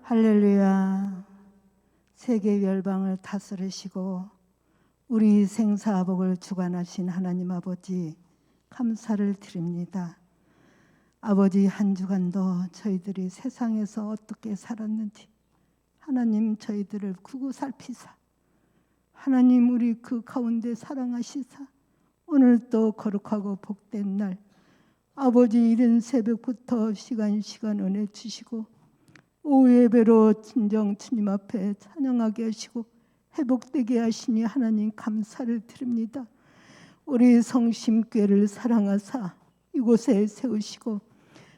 할렐루야. 세계 열방을 다스리시고 우리 생사복을 주관하신 하나님 아버지 감사를 드립니다. 아버지, 한 주간도 저희들이 세상에서 어떻게 살았는지 하나님 저희들을 구구 살피사, 하나님 우리 그 가운데 사랑하시사 오늘 또 거룩하고 복된 날 아버지 이른 새벽부터 시간 은혜 주시고 오후 예배로 진정 주님 앞에 찬양하게 하시고 회복되게 하시니 하나님 감사를 드립니다. 우리 성심교회를 사랑하사 이곳에 세우시고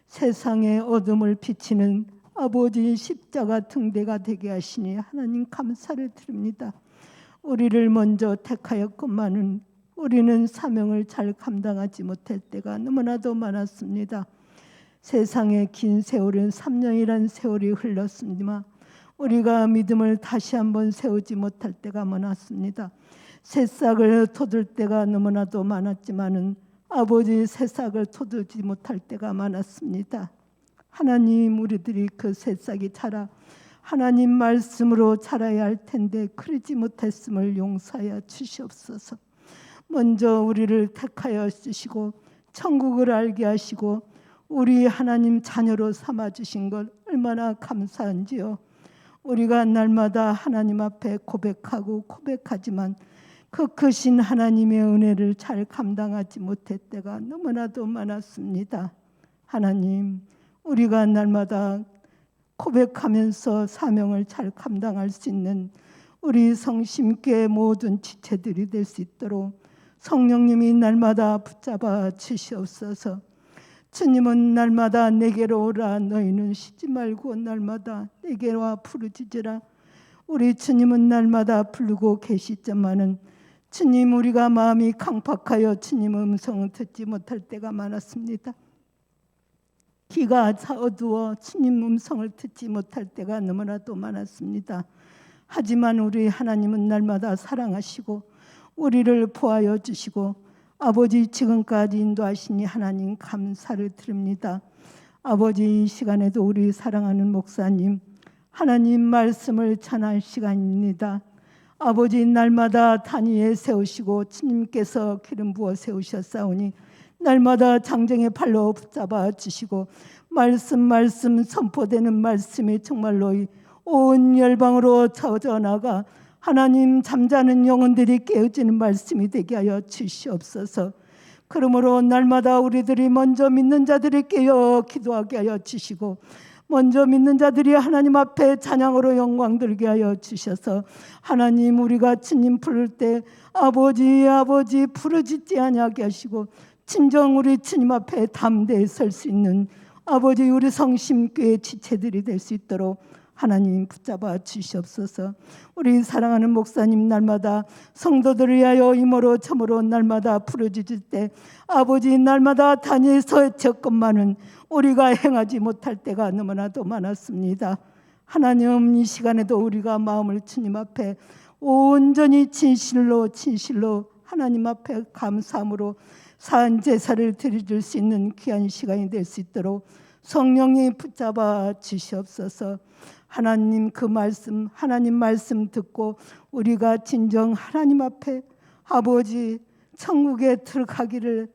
세상의 어둠을 비치는 아버지 십자가 등대가 되게 하시니 하나님 감사를 드립니다. 우리를 먼저 택하였건만은 우리는 사명을 잘 감당하지 못할 때가 너무나도 많았습니다. 세상의 긴 세월은 3년이란 세월이 흘렀습니다. 우리가 믿음을 다시 한번 세우지 못할 때가 많았습니다. 새싹을 돋을 때가 너무나도 많았지만은 아버지 새싹을 돋우지 못할 때가 많았습니다. 하나님, 우리들이 그 새싹이 자라 하나님 말씀으로 자라야 할 텐데 그러지 못했음을 용서하여 주시옵소서. 먼저 우리를 택하여 주시고 천국을 알게 하시고 우리 하나님 자녀로 삼아주신 것 얼마나 감사한지요. 우리가 날마다 하나님 앞에 고백하지만 그 크신 하나님의 은혜를 잘 감당하지 못할 때가 너무나도 많았습니다. 하나님, 우리가 날마다 고백하면서 사명을 잘 감당할 수 있는 우리 성심교회 모든 지체들이 될 수 있도록 성령님이 날마다 붙잡아 주시옵소서. 주님은 날마다 내게로 오라, 너희는 쉬지 말고 날마다 내게로 와 부르짖으라. 우리 주님은 날마다 부르고 계시지만은 주님, 우리가 마음이 강팍하여 주님 음성을 듣지 못할 때가 많았습니다. 귀가 어두워 주님 음성을 듣지 못할 때가 너무나도 많았습니다. 하지만 우리 하나님은 날마다 사랑하시고 우리를 보하여 주시고 아버지 지금까지 인도하시니 하나님 감사를 드립니다. 아버지, 이 시간에도 우리 사랑하는 목사님 하나님 말씀을 전할 시간입니다. 아버지, 날마다 단위에 세우시고 주님께서 기름 부어 세우셨사오니 날마다 장정의 팔로 붙잡아 주시고 말씀 선포되는 말씀이 정말로 온 열방으로 젖어나가 하나님 잠자는 영혼들이 깨어지는 말씀이 되게 하여 주시옵소서. 그러므로 날마다 우리들이 먼저 믿는 자들이 깨어 기도하게 하여 주시고 먼저 믿는 자들이 하나님 앞에 찬양으로 영광 들게 하여 주셔서 하나님, 우리가 주님 부를 때 아버지 부르짖지 아니하게 하시고 진정 우리 주님 앞에 담대히 설 수 있는 아버지 우리 성심교회 지체들이 될 수 있도록 하나님 붙잡아 주시옵소서. 우리 사랑하는 목사님 날마다 성도들을 위하여 이모로 저모로 날마다 부르짖을 때 아버지 날마다 단위에서 졌건만은 우리가 행하지 못할 때가 너무나도 많았습니다. 하나님, 이 시간에도 우리가 마음을 주님 앞에 온전히 진실로 하나님 앞에 감사함으로 산 제사를 드릴 수 있는 귀한 시간이 될 수 있도록 성령이 붙잡아 주시옵소서. 하나님 그 말씀, 하나님 말씀 듣고 우리가 진정 하나님 앞에 아버지 천국에 들어가기를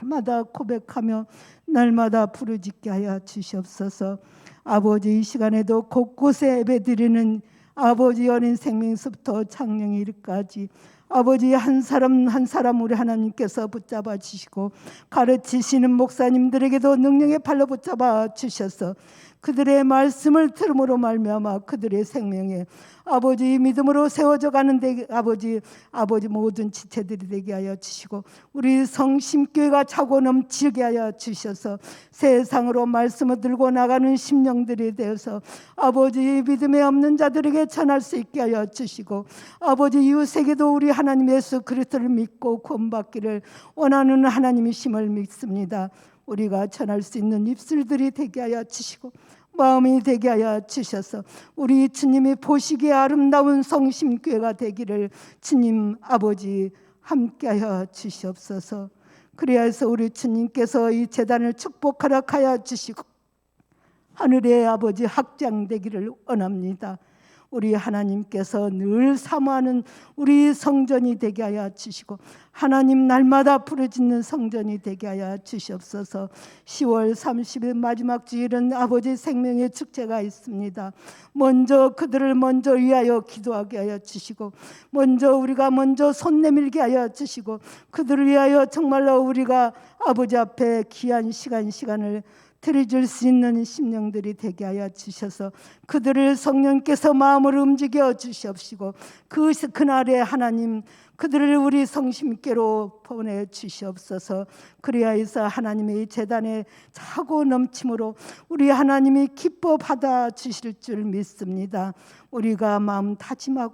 날마다 고백하며 날마다 부르짖게 하여 주시옵소서. 아버지, 이 시간에도 곳곳에 예배드리는 아버지 어린 생명서부터 창령의 일까지 아버지 한 사람 한 사람 우리 하나님께서 붙잡아 주시고 가르치시는 목사님들에게도 능력의 팔로 붙잡아 주셔서 그들의 말씀을 들음으로 말미암아 그들의 생명에 아버지 믿음으로 세워져 가는데 아버지 모든 지체들이 되게 하여 주시고 우리 성심교회가 차고 넘치게 하여 주셔서 세상으로 말씀을 들고 나가는 심령들이 되어서 아버지 믿음에 없는 자들에게 전할 수 있게 하여 주시고 아버지 이웃에게도 우리 하나님 예수 그리스도를 믿고 구원받기를 원하는 하나님이심을 믿습니다. 우리가 전할 수 있는 입술들이 되게 하여 주시고 마음이 되게 하여 주셔서 우리 주님이 보시기에 아름다운 성심교회가 되기를 주님 아버지 함께하여 주시옵소서. 그리하여서 우리 주님께서 이 제단을 축복하라 하여 주시고 하늘의 아버지 확장되기를 원합니다. 우리 하나님께서 늘 사모하는 우리 성전이 되게 하여 주시고 하나님 날마다 부르짖는 성전이 되게 하여 주시옵소서. 10월 30일 마지막 주일은 아버지 생명의 축제가 있습니다. 먼저 그들을 먼저 위하여 기도하게 하여 주시고 우리가 먼저 손 내밀게 하여 주시고 그들을 위하여 정말로 우리가 아버지 앞에 귀한 시간을 드려줄 수 있는 심령들이 되게 하여 주셔서 그들을 성령께서 마음을 움직여 주시옵시고 그날에 하나님 그들을 우리 성심께로 보내 주시옵소서. 그리하여서 하나님의 제단에 차고 넘침으로 우리 하나님이 기뻐 받아 주실 줄 믿습니다. 우리가 마음 다짐할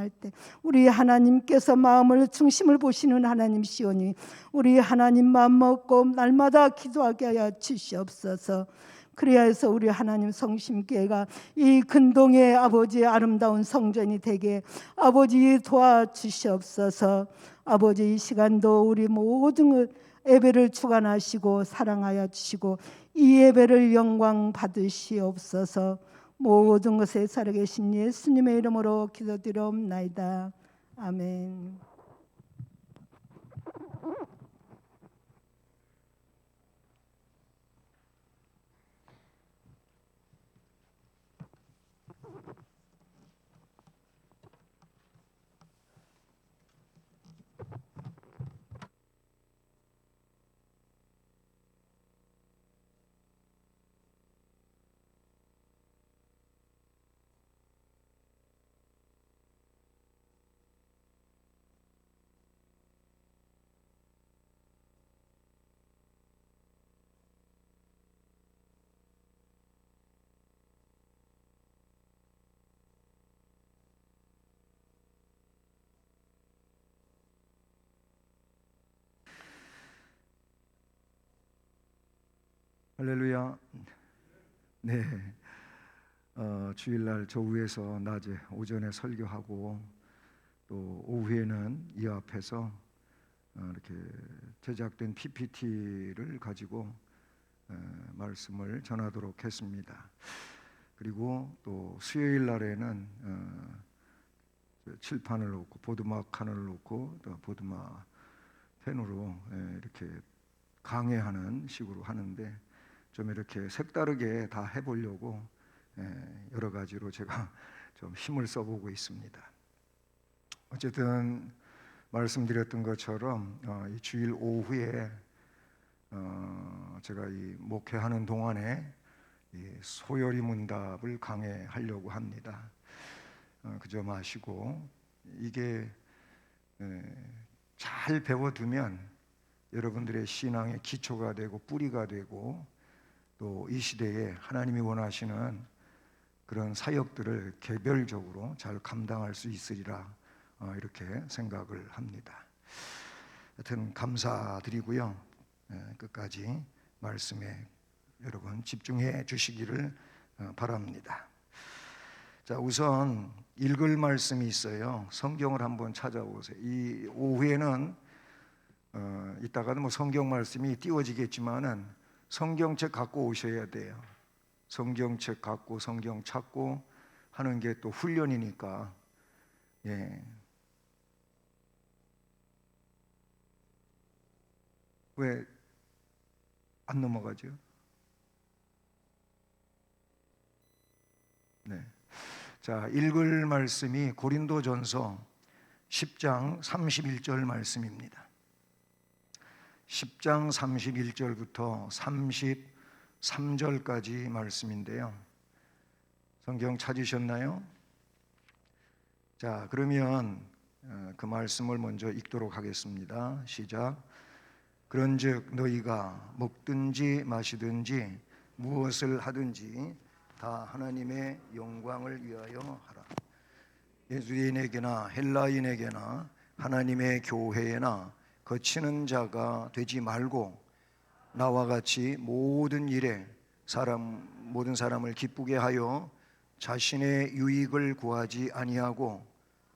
때 우리 하나님께서 마음을 중심을 보시는 하나님시오니 우리 하나님 마음 먹고 날마다 기도하게 하여 주시옵소서. 그리하여서 우리 하나님 성심교회가 이 근동의 아버지의 아름다운 성전이 되게 아버지 도와주시옵소서. 아버지 이 시간도 우리 모든 예배를 주관하시고 사랑하여 주시고 이 예배를 영광 받으시옵소서. 모든 것에 살아계신 예수님의 이름으로 기도드리옵나이다. 아멘. 할렐루야. 네, 주일날 저 위에서 낮에 오전에 설교하고 또 오후에는 이 앞에서 이렇게 제작된 PPT를 가지고 말씀을 전하도록 했습니다. 그리고 또 수요일 날에는 칠판을 놓고 보드막 칸을 놓고 또 보드막 펜으로 이렇게 강해하는 식으로 하는데 좀 이렇게 색다르게 다 해보려고 여러 가지로 제가 좀 힘을 써보고 있습니다. 어쨌든 말씀드렸던 것처럼 이 주일 오후에 제가 이 목회하는 동안에 이 소요리 문답을 강해하려고 합니다. 그저 마시고 이게 잘 배워두면 여러분들의 신앙의 기초가 되고 뿌리가 되고 또 이 시대에 하나님이 원하시는 그런 사역들을 개별적으로 잘 감당할 수 있으리라 이렇게 생각을 합니다. 하여튼 감사드리고요. 끝까지 말씀에 여러분 집중해 주시기를 바랍니다. 자, 우선 읽을 말씀이 있어요. 성경을 한번 찾아보세요. 이 오후에는 이따가도 뭐 성경 말씀이 띄워지겠지만은 성경책 갖고 오셔야 돼요. 성경책 갖고 성경 찾고 하는 게 또 훈련이니까. 예. 왜 안 넘어가죠? 네. 자, 읽을 말씀이 고린도전서 10장 31절 말씀입니다. 10장 31절부터 33절까지 말씀인데요. 성경 찾으셨나요? 자, 그러면 그 말씀을 먼저 읽도록 하겠습니다. 시작. 그런즉 너희가 먹든지 마시든지 무엇을 하든지 다 하나님의 영광을 위하여 하라. 유대인에게나 헬라인에게나 하나님의 교회에나 거치는 자가 되지 말고 나와 같이 모든 일에 모든 사람을 기쁘게 하여 자신의 유익을 구하지 아니하고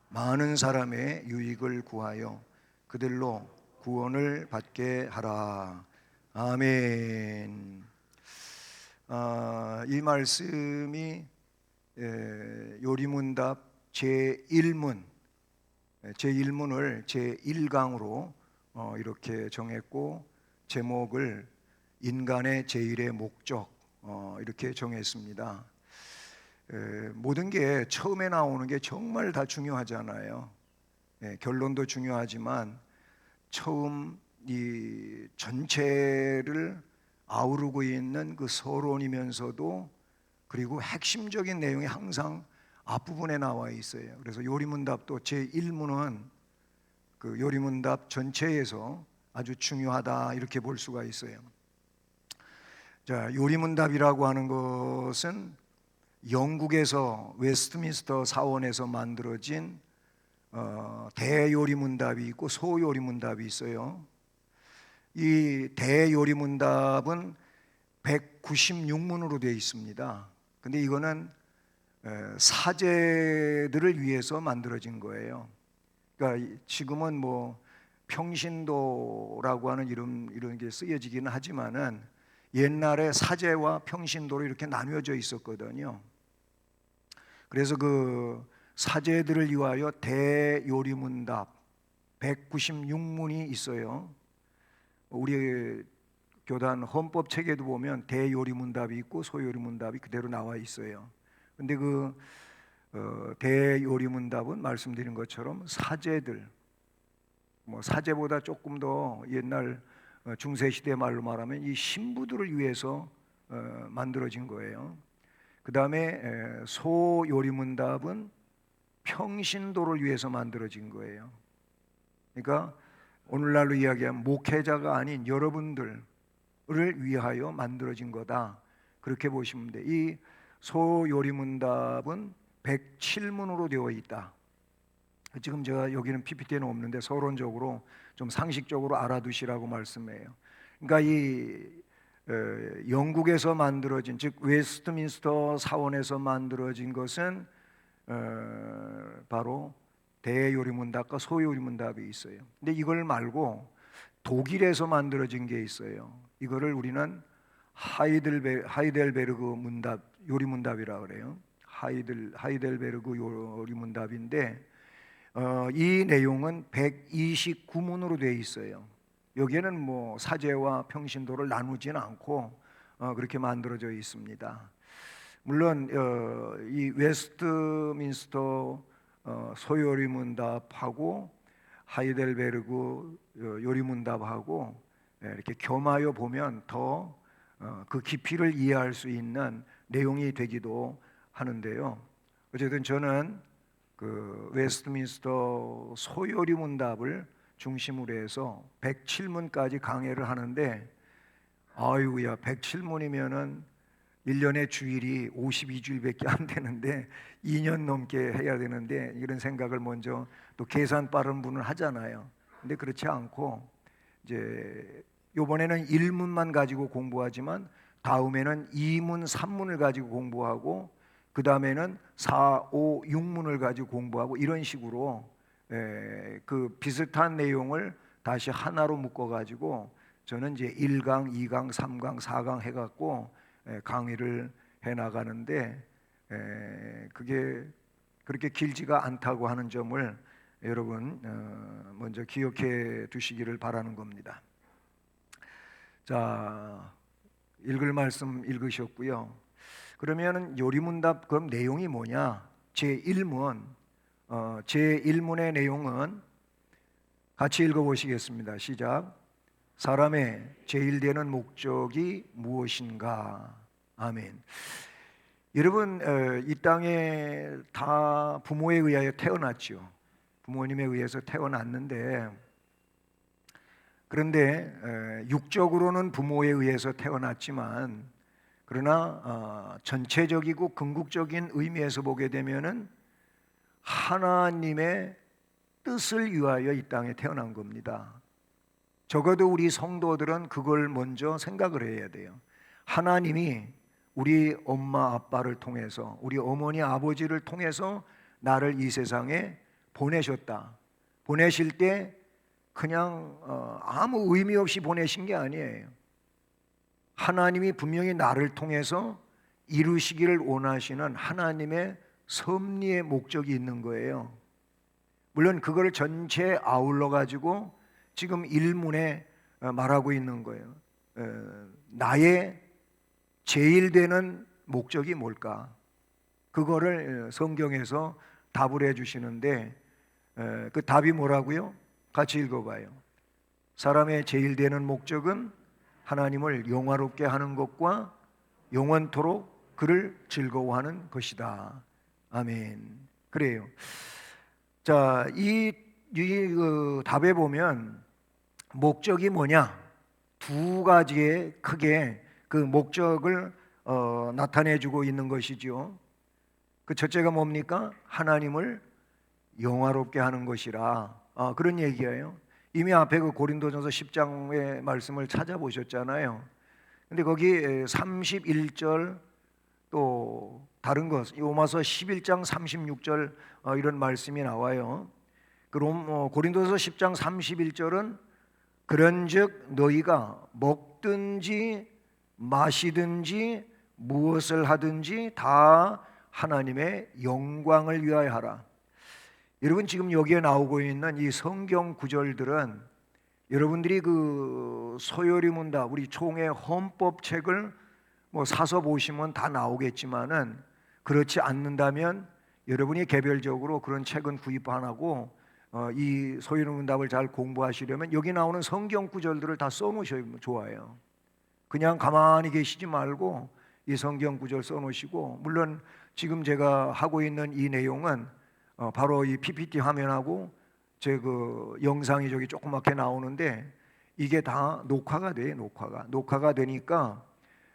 많은 사람의 유익을 구하여 그들로 구원을 받게 하라. 아멘. 이 말씀이 요리문답 제1문, 제1문을 제1강으로 이렇게 정했고, 제목을 인간의 제1의 목적 이렇게 정했습니다. 모든 게 처음에 나오는 게 정말 다 중요하잖아요. 결론도 중요하지만 처음 이 전체를 아우르고 있는 그 서론이면서도, 그리고 핵심적인 내용이 항상 앞부분에 나와 있어요. 그래서 요리문답도 제1문은 그 요리문답 전체에서 아주 중요하다 이렇게 볼 수가 있어요. 자, 요리문답이라고 하는 것은 영국에서 웨스트민스터 사원에서 만들어진 대요리문답이 있고 소요리문답이 있어요. 이 대요리문답은 196문으로 되어 있습니다. 근데 이거는 사제들을 위해서 만들어진 거예요. 그러니까 지금은 뭐 평신도라고 하는 이런 게 쓰여지기는 하지만은 옛날에 사제와 평신도로 이렇게 나뉘어져 있었거든요. 그래서 그 사제들을 위하여 대요리문답 196문이 있어요. 우리 교단 헌법 책에도 보면 대요리문답이 있고 소요리문답이 그대로 나와 있어요. 근데 그 대요리문답은 말씀드린 것처럼 사제들, 뭐 사제보다 조금 더 옛날 중세시대 말로 말하면 이 신부들을 위해서 만들어진 거예요. 그 다음에 소요리문답은 평신도를 위해서 만들어진 거예요. 그러니까 오늘날로 이야기하면 목회자가 아닌 여러분들을 위하여 만들어진 거다, 그렇게 보시면 돼. 이 소요리문답은 107문으로 되어 있다. 지금 제가 여기는 PPT에는 없는데 서론적으로 좀 상식적으로 알아두시라고 말씀해요. 그러니까 이 영국에서 만들어진, 즉 웨스트민스터 사원에서 만들어진 것은 바로 대요리문답과 소요리문답이 있어요. 근데 이걸 말고 독일에서 만들어진 게 있어요. 이거를 우리는 하이델베르그 문답, 요리문답이라고 그래요. 하이델베르그 요리문답인데 이 내용은 129문으로 되어 있어요. 여기에는 뭐 사제와 평신도를 나누지는 않고 그렇게 만들어져 있습니다. 물론 이 웨스트민스터 소요리문답하고 하이델베르그 요리문답하고 이렇게 겸하여 보면 더 그 깊이를 이해할 수 있는 내용이 되기도 하는데요. 어쨌든 저는 그 웨스트민스터 소요리문답을 중심으로 해서 107문까지 강해를 하는데, 아유야, 107문이면은 1년의 주일이 52주일밖에 안 되는데 2년 넘게 해야 되는데, 이런 생각을 먼저 또 계산 빠른 분은 하잖아요. 근데 그렇지 않고 이제 이번에는 1문만 가지고 공부하지만 다음에는 2문, 3문을 가지고 공부하고 그 다음에는 4, 5, 6문을 가지고 공부하고, 이런 식으로 그 비슷한 내용을 다시 하나로 묶어가지고 저는 이제 1강, 2강, 3강, 4강 해갖고 강의를 해나가는데, 그게 그렇게 길지가 않다고 하는 점을 여러분 먼저 기억해 두시기를 바라는 겁니다. 자, 읽을 말씀 읽으셨고요. 그러면은 요리문답 그럼 내용이 뭐냐? 제1문, 제1문의 내용은 같이 읽어보시겠습니다. 시작. 사람의 제일 되는 목적이 무엇인가? 아멘. 여러분, 이 땅에 다 부모에 의하여 태어났죠. 부모님에 의해서 태어났는데, 그런데 육적으로는 부모에 의해서 태어났지만, 그러나 전체적이고 궁극적인 의미에서 보게 되면은 하나님의 뜻을 위하여 이 땅에 태어난 겁니다. 적어도 우리 성도들은 그걸 먼저 생각을 해야 돼요. 하나님이 우리 엄마 아빠를 통해서, 우리 어머니 아버지를 통해서 나를 이 세상에 보내셨다. 보내실 때 그냥 아무 의미 없이 보내신 게 아니에요. 하나님이 분명히 나를 통해서 이루시기를 원하시는 하나님의 섭리의 목적이 있는 거예요. 물론 그걸 전체에 아울러 가지고 지금 일문에 말하고 있는 거예요. 나의 제일 되는 목적이 뭘까? 그거를 성경에서 답을 해주시는데, 그 답이 뭐라고요? 같이 읽어봐요. 사람의 제일 되는 목적은 하나님을 영화롭게 하는 것과 영원토록 그를 즐거워하는 것이다. 아멘. 그래요. 자, 그 답에 보면 목적이 뭐냐? 두 가지의 크게 그 목적을 나타내주고 있는 것이죠. 그 첫째가 뭡니까? 하나님을 영화롭게 하는 것이라, 그런 얘기예요. 이미 앞에 그 고린도전서 10장의 말씀을 찾아보셨잖아요. 근데 거기 31절 또 다른 것, 로마서 11장 36절 이런 말씀이 나와요. 고린도서 10장 31절은 그런즉 너희가 먹든지 마시든지 무엇을 하든지 다 하나님의 영광을 위하여 하라. 여러분, 지금 여기에 나오고 있는 이 성경 구절들은 여러분들이 그 소요리 문답, 우리 총회 헌법책을 뭐 사서 보시면 다 나오겠지만은, 그렇지 않는다면 여러분이 개별적으로 그런 책은 구입 안 하고 이 소요리 문답을 잘 공부하시려면 여기 나오는 성경 구절들을 다 써놓으셔도 좋아요. 그냥 가만히 계시지 말고 이 성경 구절 써놓으시고, 물론 지금 제가 하고 있는 이 내용은 바로 이 PPT 화면하고 제 그 영상이 저기 조그맣게 나오는데, 이게 다 녹화가 돼요. 녹화가 되니까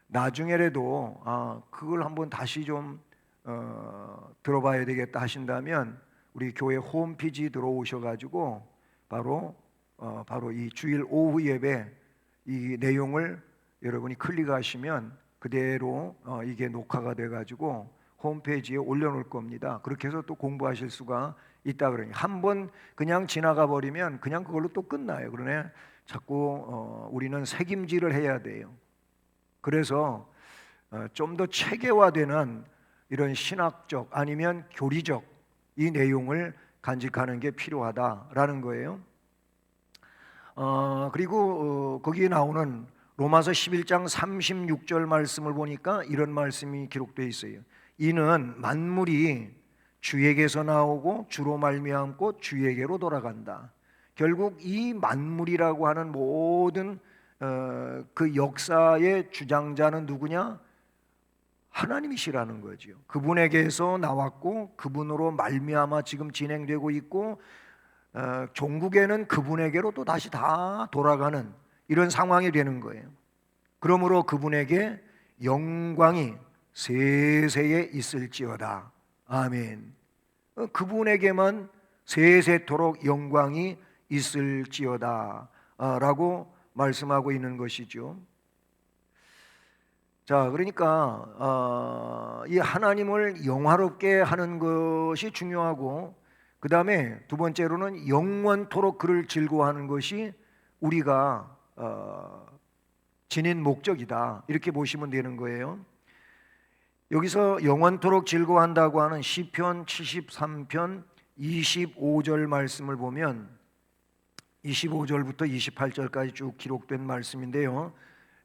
나중에라도 그걸 한번 다시 좀 들어봐야 되겠다 하신다면 우리 교회 홈페이지 들어오셔가지고 바로 이 주일 오후 예배 이 내용을 여러분이 클릭하시면 그대로 이게 녹화가 돼가지고 홈페이지에 올려놓을 겁니다. 그렇게 해서 또 공부하실 수가 있다. 그러니 한번 그냥 지나가 버리면 그냥 그걸로 또 끝나요. 그러네 자꾸 우리는 책임질을 해야 돼요. 그래서 좀 더 체계화되는 이런 신학적 아니면 교리적 이 내용을 간직하는 게 필요하다라는 거예요. 그리고 거기에 나오는 로마서 11장 36절 말씀을 보니까 이런 말씀이 기록되어 있어요. 이는 만물이 주에게서 나오고 주로 말미암고 주에게로 돌아간다. 결국 이 만물이라고 하는 모든 그 역사의 주장자는 누구냐? 하나님이시라는 거죠. 그분에게서 나왔고 그분으로 말미암아 지금 진행되고 있고 종국에는 그분에게로 또 다시 다 돌아가는 이런 상황이 되는 거예요. 그러므로 그분에게 영광이 세세에 있을지어다. 아멘. 그분에게만 세세토록 영광이 있을지어다 라고 말씀하고 있는 것이죠. 자, 그러니까 이 하나님을 영화롭게 하는 것이 중요하고, 그 다음에 두 번째로는 영원토록 그를 즐거워하는 것이 우리가 지닌 목적이다, 이렇게 보시면 되는 거예요. 여기서 영원토록 즐거워한다고 하는 시편 73편 25절 말씀을 보면 25절부터 28절까지 쭉 기록된 말씀인데요,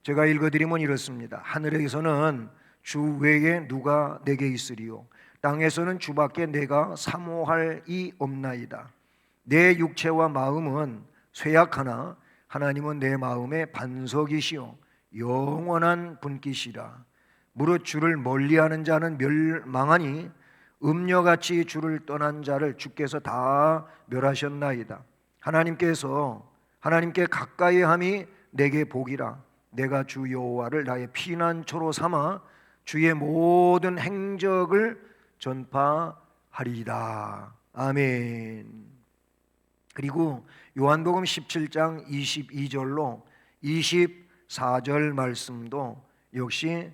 제가 읽어드리면 이렇습니다. 하늘에서는 주 외에 누가 내게 있으리요, 땅에서는 주밖에 내가 사모할 이 없나이다. 내 육체와 마음은 쇠약하나 하나님은 내 마음의 반석이시요 영원한 분깃이라. 무릇 주를 멀리하는 자는 멸망하니 음녀같이 주를 떠난 자를 주께서 다 멸하셨나이다. 하나님께 가까이 함이 내게 복이라. 내가 주 여호와를 나의 피난처로 삼아 주의 모든 행적을 전파하리이다. 아멘. 그리고 요한복음 17장 22절로 24절 말씀도 역시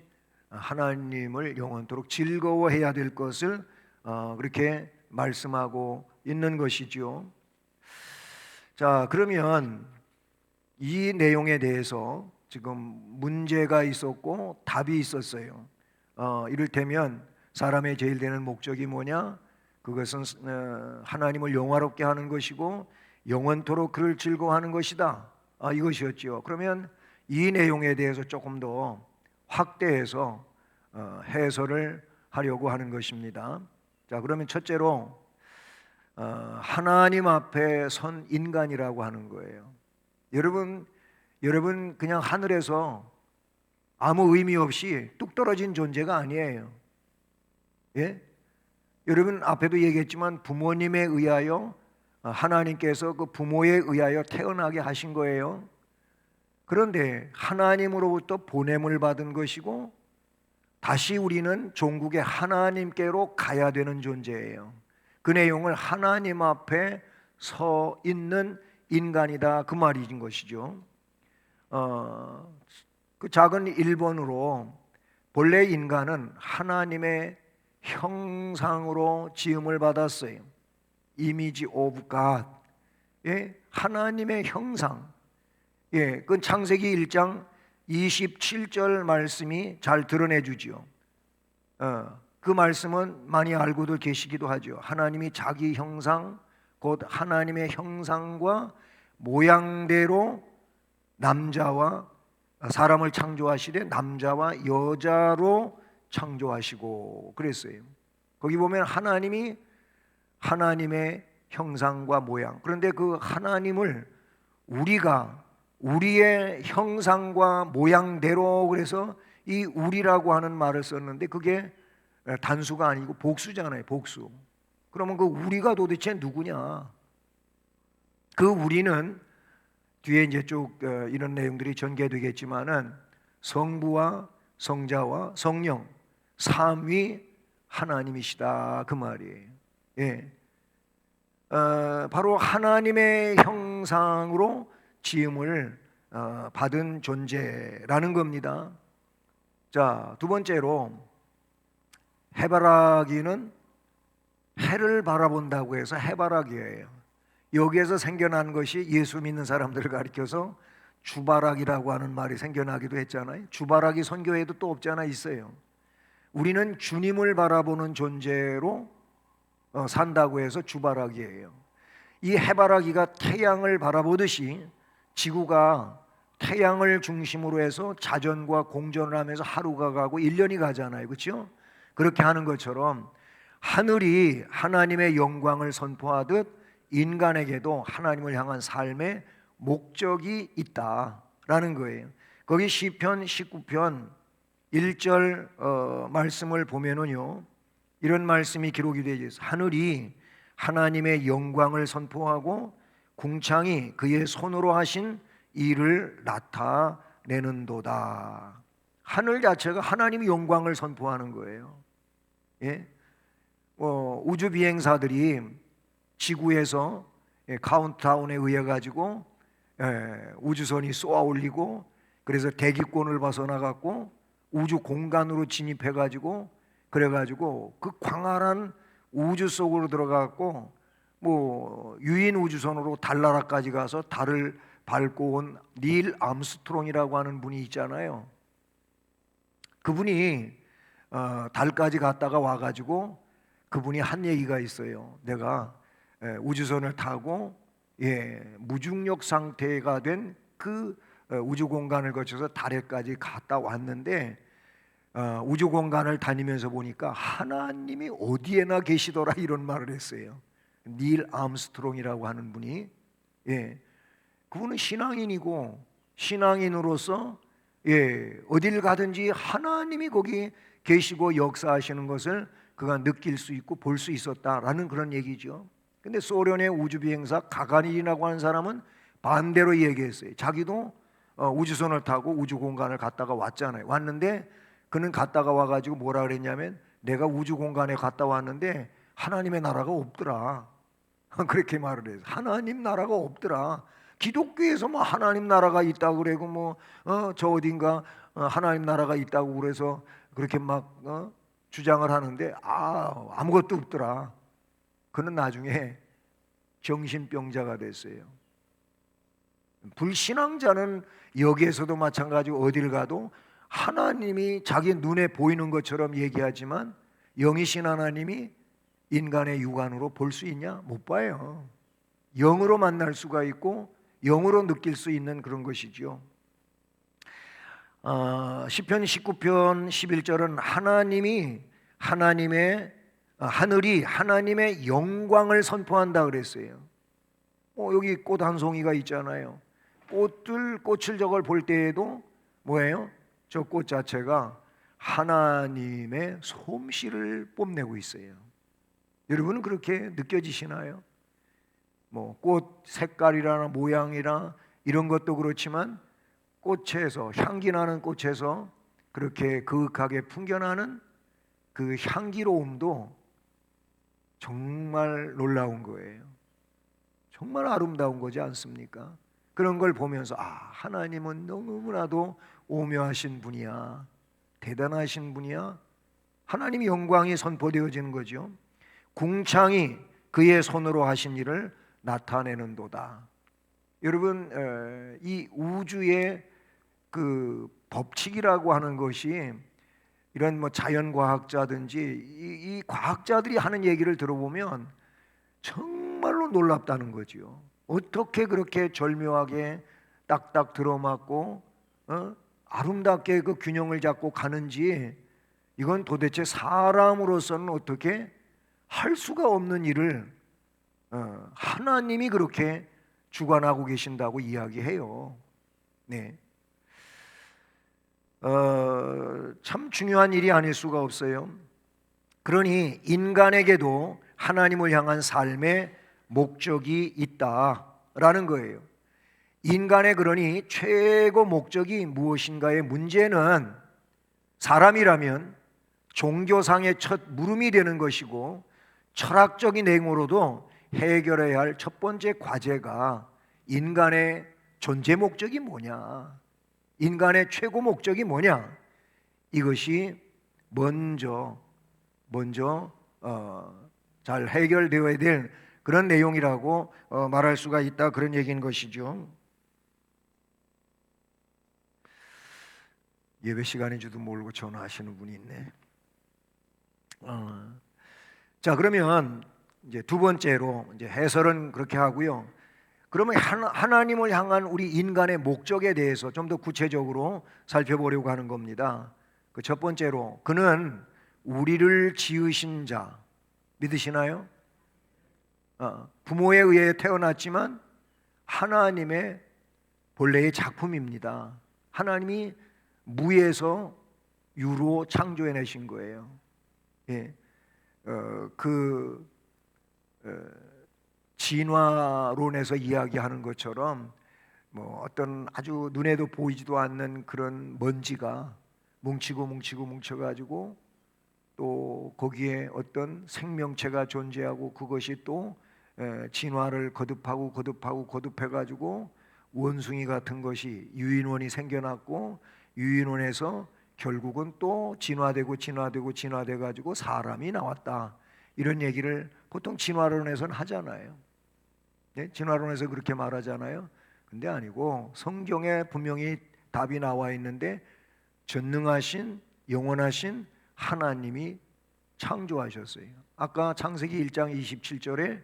하나님을 영원토록 즐거워해야 될 것을 그렇게 말씀하고 있는 것이죠. 자, 그러면 이 내용에 대해서 지금 문제가 있었고 답이 있었어요. 이를테면 사람의 제일 되는 목적이 뭐냐? 그것은 하나님을 영화롭게 하는 것이고 영원토록 그를 즐거워하는 것이다. 이것이었죠. 그러면 이 내용에 대해서 조금 더 확대해서 해설을 하려고 하는 것입니다. 자, 그러면 첫째로 하나님 앞에 선 인간이라고 하는 거예요. 여러분 그냥 하늘에서 아무 의미 없이 뚝 떨어진 존재가 아니에요. 예? 여러분 앞에도 얘기했지만 부모님에 의하여 하나님께서 그 부모에 의하여 태어나게 하신 거예요. 그런데 하나님으로부터 보냄을 받은 것이고 다시 우리는 종국의 하나님께로 가야 되는 존재예요. 그 내용을 하나님 앞에 서 있는 인간이다, 그 말인 것이죠. 그 작은 1번으로 본래 인간은 하나님의 형상으로 지음을 받았어요. 이미지 오브 갓. 예, 하나님의 형상. 예, 그 창세기 1장 27절 말씀이 잘 드러내 주지요. 그 말씀은 많이 알고도 계시기도 하죠. 하나님이 자기 형상, 곧 하나님의 형상과 모양대로 남자와 사람을 창조하시되 남자와 여자로 창조하시고 그랬어요. 거기 보면 하나님이 하나님의 형상과 모양. 그런데 그 하나님을 우리가 우리의 형상과 모양대로, 그래서 이 우리라고 하는 말을 썼는데 그게 단수가 아니고 복수잖아요. 복수. 그러면 그 우리가 도대체 누구냐? 그 우리는 뒤에 이제 쭉 이런 내용들이 전개되겠지만은 성부와 성자와 성령 삼위 하나님이시다, 그 말이에요. 예. 바로 하나님의 형상으로 지음을 받은 존재라는 겁니다. 자, 두 번째로 해바라기는 해를 바라본다고 해서 해바라기예요. 여기에서 생겨난 것이 예수 믿는 사람들을 가리켜서 주바라기라고 하는 말이 생겨나기도 했잖아요. 주바라기 선교에도 또 없지 않아 있어요. 우리는 주님을 바라보는 존재로 산다고 해서 주바라기예요. 이 해바라기가 태양을 바라보듯이 지구가 태양을 중심으로 해서 자전과 공전을 하면서 하루가 가고 1년이 가잖아요. 그렇죠? 그렇게 하는 것처럼 하늘이 하나님의 영광을 선포하듯 인간에게도 하나님을 향한 삶의 목적이 있다라는 거예요. 거기 시편 19편 1절 말씀을 보면은요, 이런 말씀이 기록이 되어 있어요. 하늘이 하나님의 영광을 선포하고 궁창이 그의 손으로 하신 일을 나타내는도다. 하늘 자체가 하나님의 영광을 선포하는 거예요. 예? 우주 비행사들이 지구에서 카운트다운에 의해 가지고 우주선이 쏘아 올리고, 그래서 대기권을 벗어나갔고 우주 공간으로 진입해 가지고, 그래 가지고 그 광활한 우주 속으로 들어갔고, 뭐 유인 우주선으로 달나라까지 가서 달을 밟고 온 닐 암스트롱이라고 하는 분이 있잖아요. 그분이 달까지 갔다가 와가지고 그분이 한 얘기가 있어요. 내가 우주선을 타고 무중력 상태가 된 그 우주 공간을 거쳐서 달에까지 갔다 왔는데 우주 공간을 다니면서 보니까 하나님이 어디에나 계시더라, 이런 말을 했어요. 닐 암스트롱이라고 하는 분이. 그분은 신앙인이고 신앙인으로서 어딜 가든지 하나님이 거기 계시고 역사하시는 것을 그가 느낄 수 있고 볼 수 있었다라는 그런 얘기죠. 근데 소련의 우주비행사 가가린이라고 하는 사람은 반대로 얘기했어요. 자기도 우주선을 타고 우주 공간을 갔다가 왔잖아요. 왔는데 그는 갔다가 와가지고 뭐라 그랬냐면, 내가 우주 공간에 갔다 왔는데 하나님의 나라가 없더라. 그렇게 말을 해요. 하나님 나라가 없더라. 기독교에서 뭐 하나님 나라가 있다고 그러고 뭐 저 어딘가 하나님 나라가 있다고 그래서 그렇게 막 주장을 하는데 아무것도 없더라. 그는 나중에 정신병자가 됐어요. 불신앙자는 여기에서도 마찬가지고 어딜 가도 하나님이 자기 눈에 보이는 것처럼 얘기하지만 영이신 하나님이 인간의 육안으로 볼 수 있냐? 못 봐요. 영으로 만날 수가 있고 영으로 느낄 수 있는 그런 것이죠. 시편 19편 11절은 하늘이 하나님의 영광을 선포한다 그랬어요. 여기 꽃 한 송이가 있잖아요. 꽃을 저걸 볼 때에도 뭐예요? 저 꽃 자체가 하나님의 솜씨를 뽐내고 있어요. 여러분은 그렇게 느껴지시나요? 꽃 색깔이나 모양이나 이런 것도 그렇지만 꽃에서, 향기 나는 꽃에서 그렇게 그윽하게 풍겨나는 그 향기로움도 정말 놀라운 거예요. 정말 아름다운 거지 않습니까? 그런 걸 보면서 하나님은 너무나도 오묘하신 분이야, 대단하신 분이야. 하나님의 영광이 선포되어지는 거죠. 궁창이 그의 손으로 하신 일을 나타내는도다. 여러분, 이 우주의 그 법칙이라고 하는 것이 이런 자연과학자든지 이 과학자들이 하는 얘기를 들어보면 정말로 놀랍다는 거죠. 어떻게 그렇게 절묘하게 딱딱 들어맞고 아름답게 그 균형을 잡고 가는지, 이건 도대체 사람으로서는 어떻게 할 수가 없는 일을 하나님이 그렇게 주관하고 계신다고 이야기해요. 네. 참 중요한 일이 아닐 수가 없어요. 그러니 인간에게도 하나님을 향한 삶의 목적이 있다라는 거예요. 인간의 그러니 최고 목적이 무엇인가의 문제는 사람이라면 종교상의 첫 물음이 되는 것이고, 철학적인 내용으로도 해결해야 할 첫 번째 과제가 인간의 존재 목적이 뭐냐, 인간의 최고 목적이 뭐냐, 이것이 먼저 잘 해결되어야 될 그런 내용이라고 말할 수가 있다, 그런 얘기인 것이죠. 예배 시간인 줄도 모르고 전화하시는 분이 있네. 자, 그러면 이제 두 번째로 이제 해설은 그렇게 하고요. 그러면 하나님을 향한 우리 인간의 목적에 대해서 좀 더 구체적으로 살펴보려고 하는 겁니다. 그 첫 번째로, 그는 우리를 지으신 자, 믿으시나요? 부모에 의해 태어났지만 하나님의 본래의 작품입니다. 하나님이 무에서 유로 창조해내신 거예요. 예. 진화론에서 이야기하는 것처럼 어떤 아주 눈에도 보이지도 않는 그런 먼지가 뭉쳐가지고 또 거기에 어떤 생명체가 존재하고, 그것이 또 진화를 거듭해가지고 원숭이 같은 것이, 유인원이 생겨났고, 유인원에서 결국은 또 진화돼가지고 사람이 나왔다, 이런 얘기를 보통 진화론에서는 하잖아요. 네? 진화론에서 그렇게 말하잖아요. 근데 아니고 성경에 분명히 답이 나와 있는데, 전능하신 영원하신 하나님이 창조하셨어요. 아까 창세기 1장 27절에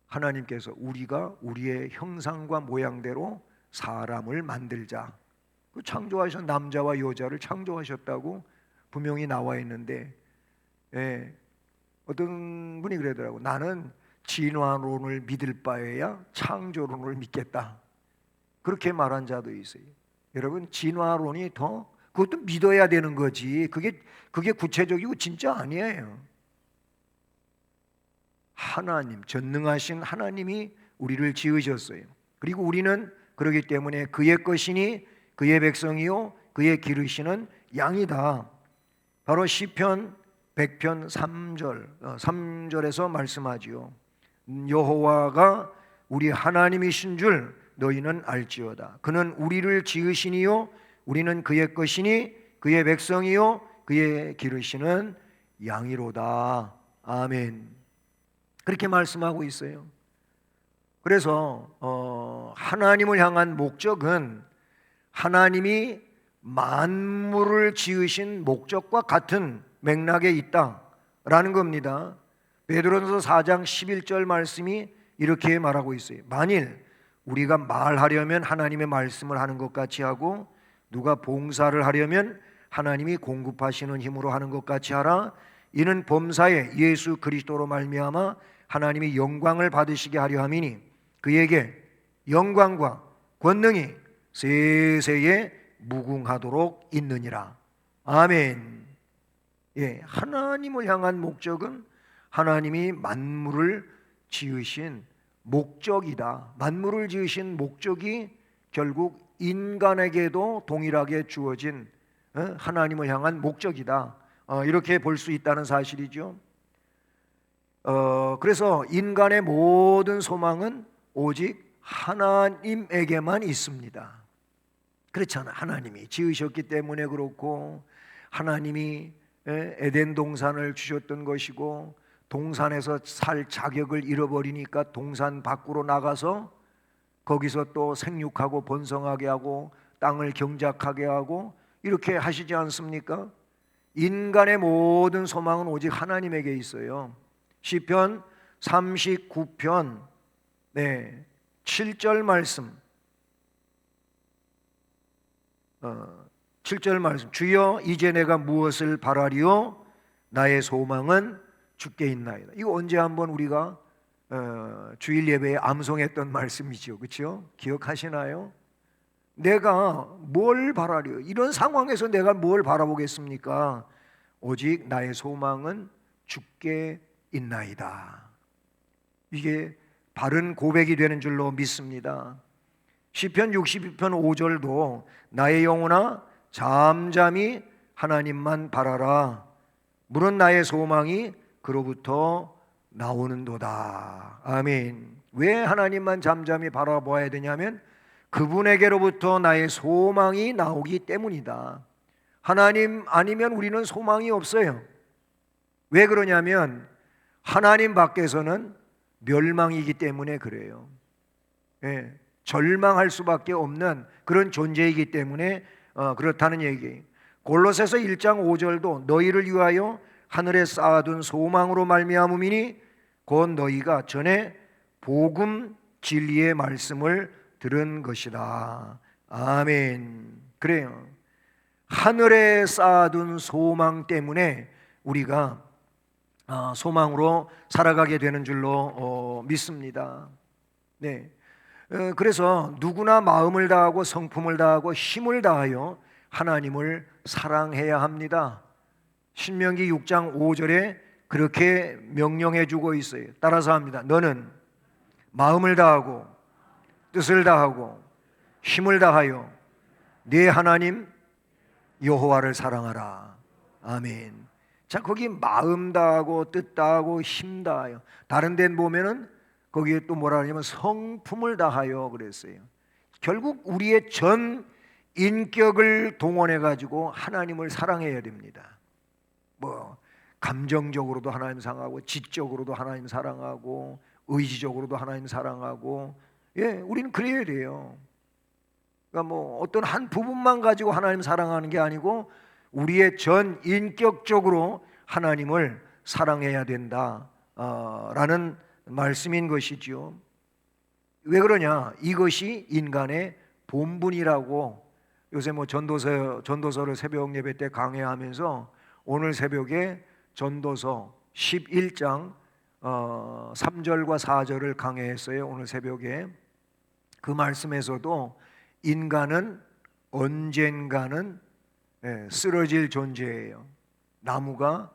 하나님께서 우리가 우리의 형상과 모양대로 사람을 만들자, 그 창조하신 남자와 여자를 창조하셨다고 분명히 나와 있는데, 어떤 분이 그러더라고. 나는 진화론을 믿을 바에야 창조론을 믿겠다, 그렇게 말한 자도 있어요. 여러분, 진화론이 그것도 믿어야 되는 거지, 그게 구체적이고 진짜 아니에요. 하나님, 전능하신 하나님이 우리를 지으셨어요. 그리고 우리는 그렇기 때문에 그의 것이니 그의 백성이요 그의 기르시는 양이다. 바로 시편 100편 3절에서 말씀하지요. 여호와가 우리 하나님이신 줄 너희는 알지어다. 그는 우리를 지으시니요 우리는 그의 것이니 그의 백성이요 그의 기르시는 양이로다. 아멘. 그렇게 말씀하고 있어요. 그래서 하나님을 향한 목적은 하나님이 만물을 지으신 목적과 같은 맥락에 있다라는 겁니다. 베드로전서 4장 11절 말씀이 이렇게 말하고 있어요. 만일 우리가 말하려면 하나님의 말씀을 하는 것 같이 하고 누가 봉사를 하려면 하나님이 공급하시는 힘으로 하는 것 같이 하라. 이는 범사에 예수 그리스도로 말미암아 하나님이 영광을 받으시게 하려 함이니 그에게 영광과 권능이 세세에 무궁하도록 있느니라. 아멘. 예, 하나님을 향한 목적은 하나님이 만물을 지으신 목적이다. 만물을 지으신 목적이 결국 인간에게도 동일하게 주어진 하나님을 향한 목적이다. 이렇게 볼 수 있다는 사실이죠. 그래서 인간의 모든 소망은 오직 하나님에게만 있습니다. 그렇잖아요. 하나님이 지으셨기 때문에 그렇고 하나님이 에덴 동산을 주셨던 것이고 동산에서 살 자격을 잃어버리니까 동산 밖으로 나가서 거기서 또 생육하고 번성하게 하고 땅을 경작하게 하고 이렇게 하시지 않습니까? 인간의 모든 소망은 오직 하나님에게 있어요. 시편 39편 7절 말씀 7절 말씀 주여 이제 내가 무엇을 바라리요 나의 소망은 주께 있나이다. 이거 언제 한번 우리가 주일 예배에 암송했던 말씀이죠. 그렇죠? 기억하시나요? 내가 뭘 바라리요? 이런 상황에서 내가 뭘 바라보겠습니까? 오직 나의 소망은 주께 있나이다. 이게 바른 고백이 되는 줄로 믿습니다. 시편 62편 5절도 나의 영혼아 잠잠히 하나님만 바라라. 물은 나의 소망이 그로부터 나오는도다. 아멘. 왜 하나님만 잠잠히 바라보아야 되냐면 그분에게로부터 나의 소망이 나오기 때문이다. 하나님 아니면 우리는 소망이 없어요. 왜 그러냐면 하나님 밖에서는 멸망이기 때문에 그래요. 예, 절망할 수밖에 없는 그런 존재이기 때문에 그렇다는 얘기예요. 골로새서 1장 5절도 너희를 위하여 하늘에 쌓아둔 소망으로 말미암음이니 곧 너희가 전에 복음 진리의 말씀을 들은 것이다. 아멘. 그래요. 하늘에 쌓아둔 소망 때문에 우리가 소망으로 살아가게 되는 줄로 믿습니다. 네. 그래서 누구나 마음을 다하고 성품을 다하고 힘을 다하여 하나님을 사랑해야 합니다. 신명기 6장 5절에 그렇게 명령해 주고 있어요. 따라서 합니다. 너는 마음을 다하고 뜻을 다하고 힘을 다하여 네 하나님 여호와를 사랑하라. 아멘. 자, 거기 마음 다하고 뜻 다하고 힘 다하여, 다른 데는 보면은 거기에 또 뭐라 하냐면 성품을 다하여 그랬어요. 결국 우리의 전 인격을 동원해 가지고 하나님을 사랑해야 됩니다. 뭐 감정적으로도 하나님 사랑하고 지적으로도 하나님 사랑하고 의지적으로도 하나님 사랑하고, 예, 우리는 그래야 돼요. 그러니까 뭐 어떤 한 부분만 가지고 하나님 사랑하는 게 아니고 우리의 전 인격적으로 하나님을 사랑해야 된다 라는 말씀인 것이죠. 왜 그러냐? 이것이 인간의 본분이라고 요새 뭐 전도서를 새벽 예배 때 강해하면서 오늘 새벽에 전도서 11장 3절과 4절을 강해했어요. 오늘 새벽에 그 말씀에서도 인간은 언젠가는 쓰러질 존재예요. 나무가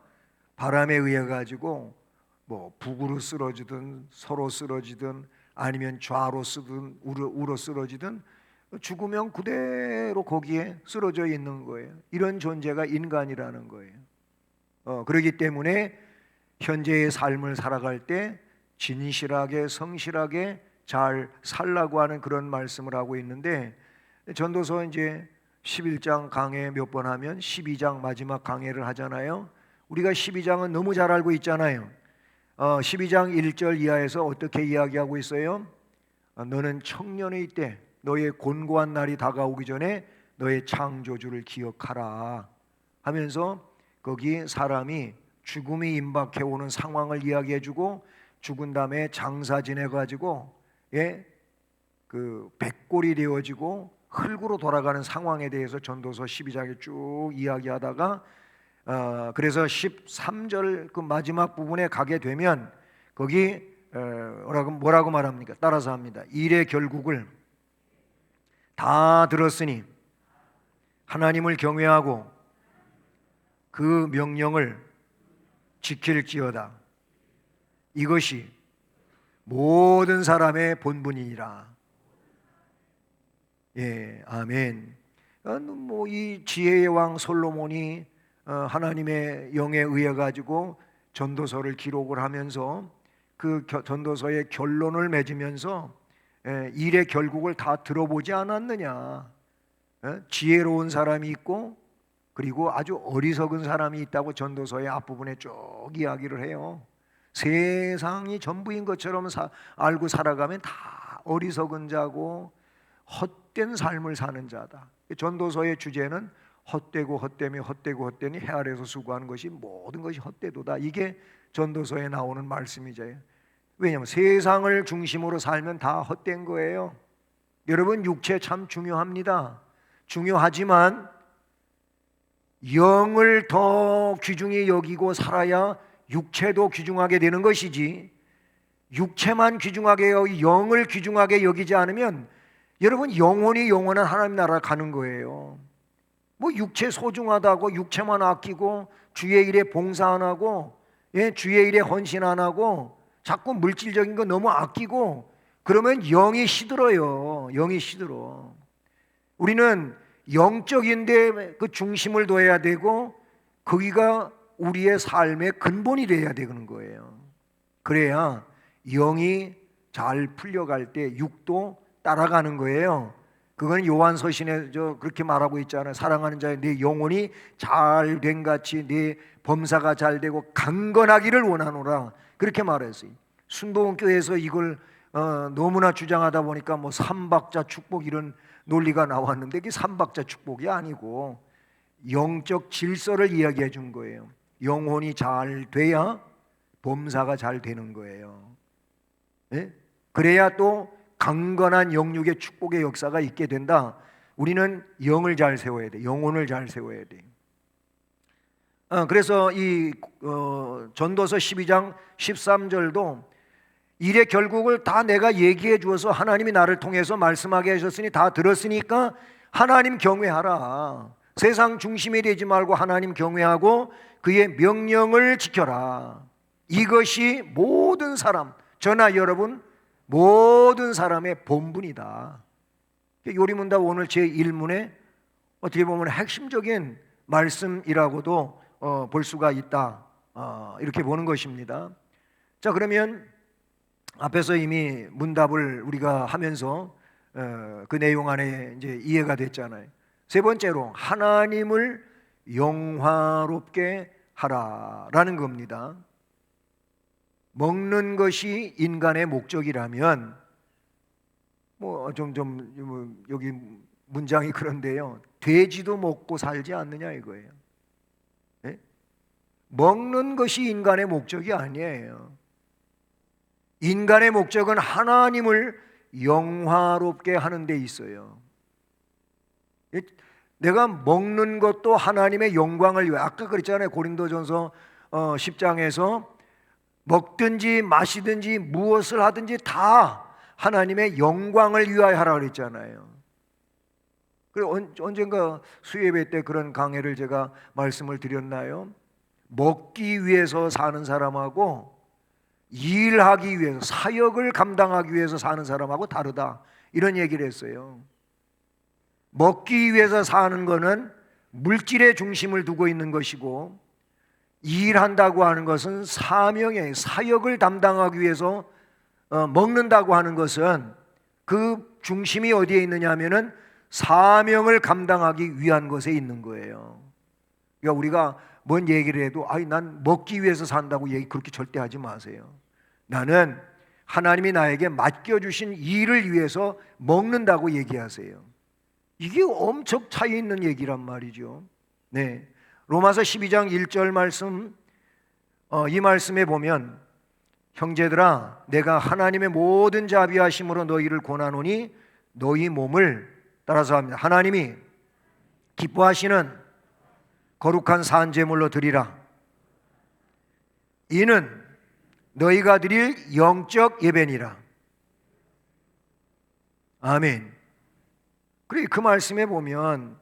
바람에 의해 가지고 뭐 북으로 쓰러지든 서로 쓰러지든 아니면 좌로 쓰든 우로 쓰러지든 죽으면 그대로 거기에 쓰러져 있는 거예요. 이런 존재가 인간이라는 거예요. 그렇기 때문에 현재의 삶을 살아갈 때 진실하게 성실하게 잘 살라고 하는 그런 말씀을 하고 있는데, 전도서 이제 11장 강해 몇 번 하면 12장 마지막 강해를 하잖아요. 우리가 12장은 너무 잘 알고 있잖아요. 12장 1절 이하에서 어떻게 이야기하고 있어요? 너는 청년의 때 너의 곤고한 날이 다가오기 전에 너의 창조주를 기억하라 하면서 거기 사람이 죽음이 임박해 오는 상황을 이야기해주고 죽은 다음에 장사 지내가지고 그 백골이 되어지고 흙으로 돌아가는 상황에 대해서 전도서 12장에 쭉 이야기하다가 그래서 13절 그 마지막 부분에 가게 되면 거기 뭐라고 말합니까? 따라서 합니다. 일의 결국을 다 들었으니 하나님을 경외하고 그 명령을 지킬지어다. 이것이 모든 사람의 본분이니라. 예, 아멘. 뭐 이 지혜의 왕 솔로몬이 하나님의 영에 의해 가지고 전도서를 기록을 하면서 그 전도서의 결론을 맺으면서 일의 결국을 다 들어보지 않았느냐. 지혜로운 사람이 있고 그리고 아주 어리석은 사람이 있다고 전도서의 앞부분에 쭉 이야기를 해요. 세상이 전부인 것처럼 알고 살아가면 다 어리석은 자고 헛된 삶을 사는 자다. 전도서의 주제는 헛되고 헛되며 헛되고 헛되니 해 아래서 수고하는 것이 모든 것이 헛되도다. 이게 전도서에 나오는 말씀이죠. 왜냐하면 세상을 중심으로 살면 다 헛된 거예요. 여러분, 육체 참 중요합니다. 중요하지만 영을 더 귀중히 여기고 살아야 육체도 귀중하게 되는 것이지, 육체만 귀중하게 여기 영을 귀중하게 여기지 않으면 여러분 영혼이 영원한 하나님 나라 가는 거예요. 뭐 육체 소중하다고 육체만 아끼고 주의 일에 봉사 안 하고 주의 일에 헌신 안 하고 자꾸 물질적인 거 너무 아끼고 그러면 영이 시들어요. 영이 시들어. 우리는 영적인데 그 중심을 둬야 되고 거기가 우리의 삶의 근본이 돼야 되는 거예요. 그래야 영이 잘 풀려갈 때 육도 따라가는 거예요. 그건 요한서신에 그렇게 말하고 있잖아요. 사랑하는 자여 내 영혼이 잘 된 같이 내 범사가 잘 되고 강건하기를 원하노라. 그렇게 말했어요. 순복음교회에서 이걸 너무나 주장하다 보니까 뭐 삼박자 축복 이런 논리가 나왔는데 그게 삼박자 축복이 아니고 영적 질서를 이야기해 준 거예요. 영혼이 잘 돼야 범사가 잘 되는 거예요. 그래야 또 강건한 영육의 축복의 역사가 있게 된다. 우리는 영을 잘 세워야 돼. 영혼을 잘 세워야 돼. 그래서 이 전도서 12장 13절도 일의 결국을 다 내가 얘기해 주어서 하나님이 나를 통해서 말씀하게 하셨으니 다 들었으니까 하나님 경외하라. 세상 중심이 되지 말고 하나님 경외하고 그의 명령을 지켜라. 이것이 모든 사람, 저나 여러분 모든 사람의 본분이다. 요리문답 오늘 제1문에 어떻게 보면 핵심적인 말씀이라고도 볼 수가 있다. 이렇게 보는 것입니다. 자, 그러면 앞에서 이미 문답을 우리가 하면서 그 내용 안에 이제 이해가 됐잖아요. 세 번째로 하나님을 영화롭게 하라라는 겁니다. 먹는 것이 인간의 목적이라면 여기 문장이 그런데요. 돼지도 먹고 살지 않느냐 이거예요. 먹는 것이 인간의 목적이 아니에요. 인간의 목적은 하나님을 영화롭게 하는 데 있어요. 내가 먹는 것도 하나님의 영광을 위해, 아까 그랬잖아요. 고린도전서 10장에서 먹든지 마시든지 무엇을 하든지 다 하나님의 영광을 위하여 하라 그랬잖아요. 그리고 언젠가 수예배 때 그런 강해를 제가 말씀을 드렸나요? 먹기 위해서 사는 사람하고 일하기 위해서, 사역을 감당하기 위해서 사는 사람하고 다르다, 이런 얘기를 했어요. 먹기 위해서 사는 거는 물질의 중심을 두고 있는 것이고, 일한다고 하는 것은 사명의 사역을 담당하기 위해서 먹는다고 하는 것은 그 중심이 어디에 있느냐 하면은 사명을 감당하기 위한 것에 있는 거예요. 그러니까 우리가 뭔 얘기를 해도 난 먹기 위해서 산다고 얘기 그렇게 절대 하지 마세요. 나는 하나님이 나에게 맡겨주신 일을 위해서 먹는다고 얘기하세요. 이게 엄청 차이 있는 얘기란 말이죠. 네, 로마서 12장 1절 말씀, 이 말씀에 보면 형제들아 내가 하나님의 모든 자비하심으로 너희를 권하노니 너희 몸을, 따라서 합니다, 하나님이 기뻐하시는 거룩한 산 제물로 드리라. 이는 너희가 드릴 영적 예배니라. 아멘. 그래, 그 말씀에 보면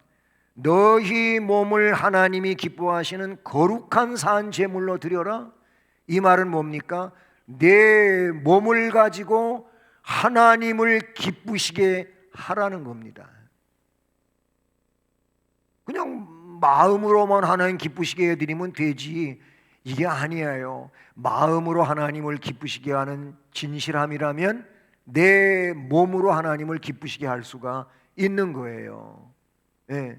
너희 몸을 하나님이 기뻐하시는 거룩한 산 제물로 드려라. 이 말은 뭡니까? 내 몸을 가지고 하나님을 기쁘시게 하라는 겁니다. 그냥 마음으로만 하나님 기쁘시게 해드리면 되지, 이게 아니에요. 마음으로 하나님을 기쁘시게 하는 진실함이라면 내 몸으로 하나님을 기쁘시게 할 수가 있는 거예요. 예.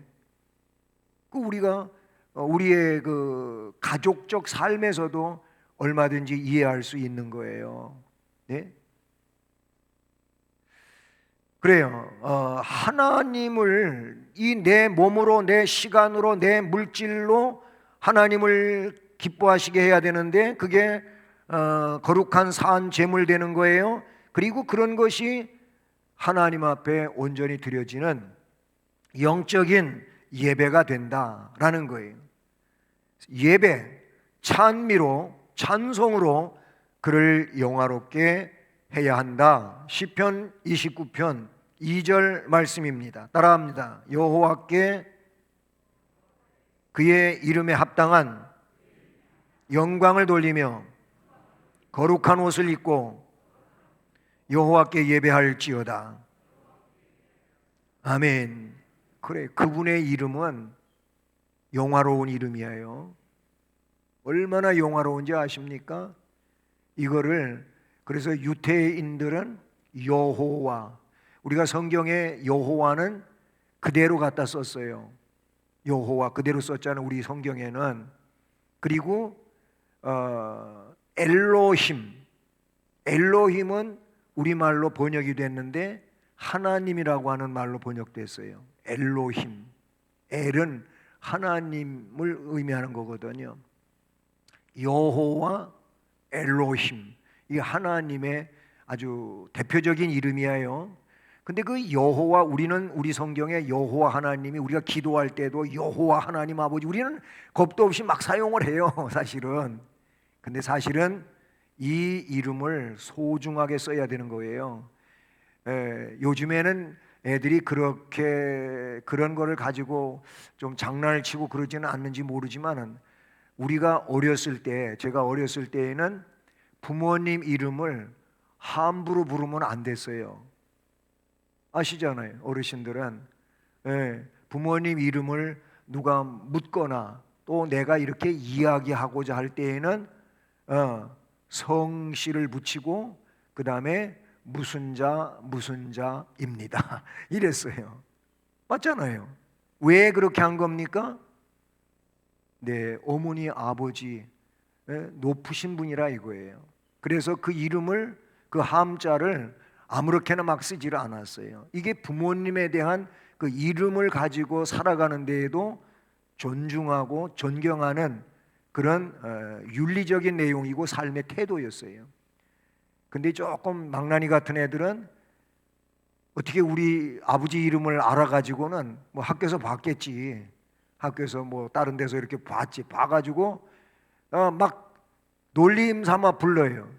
그 우리가 우리의 그 가족적 삶에서도 얼마든지 이해할 수 있는 거예요. 네? 그래요. 하나님을 이 내 몸으로, 내 시간으로, 내 물질로 하나님을 기뻐하시게 해야 되는데 그게 거룩한 산 제물 되는 거예요. 그리고 그런 것이 하나님 앞에 온전히 드려지는 영적인 예배가 된다라는 거예요. 예배, 찬미로, 찬송으로 그를 영화롭게 해야 한다. 시편 29편 2절 말씀입니다. 따라합니다. 여호와께 그의 이름에 합당한 영광을 돌리며 거룩한 옷을 입고 여호와께 예배할지어다. 아멘. 그래, 그분의 이름은 영화로운 이름이에요. 얼마나 영화로운지 아십니까? 이거를 그래서 유대인들은 여호와, 우리가 성경에 여호와는 그대로 갖다 썼어요. 여호와 그대로 썼잖아요, 우리 성경에는. 그리고 엘로힘은 우리말로 번역이 됐는데 하나님이라고 하는 말로 번역됐어요. 엘로힘. 엘은 하나님을 의미하는 거거든요. 여호와, 엘로힘, 이게 하나님의 아주 대표적인 이름이에요. 근데 그 여호와, 우리는 우리 성경에 여호와 하나님이, 우리가 기도할 때도 여호와 하나님 아버지, 우리는 겁도 없이 막 사용을 해요, 사실은. 근데 사실은 이 이름을 소중하게 써야 되는 거예요. 요즘에는 애들이 그렇게 그런 거를 가지고 좀 장난을 치고 그러지는 않는지 모르지만은 우리가 어렸을 때, 제가 어렸을 때에는 부모님 이름을 함부로 부르면 안 됐어요. 아시잖아요, 어르신들은. 부모님 이름을 누가 묻거나 또 내가 이렇게 이야기하고자 할 때에는 성씨를 붙이고 그 다음에 무슨 자입니다 이랬어요. 맞잖아요. 왜 그렇게 한 겁니까? 네, 어머니 아버지 높으신 분이라 이거예요. 그래서 그 이름을, 그 함자를 아무렇게나 막 쓰지를 않았어요. 이게 부모님에 대한 그 이름을 가지고 살아가는 데에도 존중하고 존경하는 그런 윤리적인 내용이고 삶의 태도였어요. 근데 조금 망나니 같은 애들은 어떻게 우리 아버지 이름을 알아가지고는 뭐 학교에서 봤겠지, 학교에서 뭐 다른 데서 이렇게 봤지, 봐가지고 막 놀림 삼아 불러요.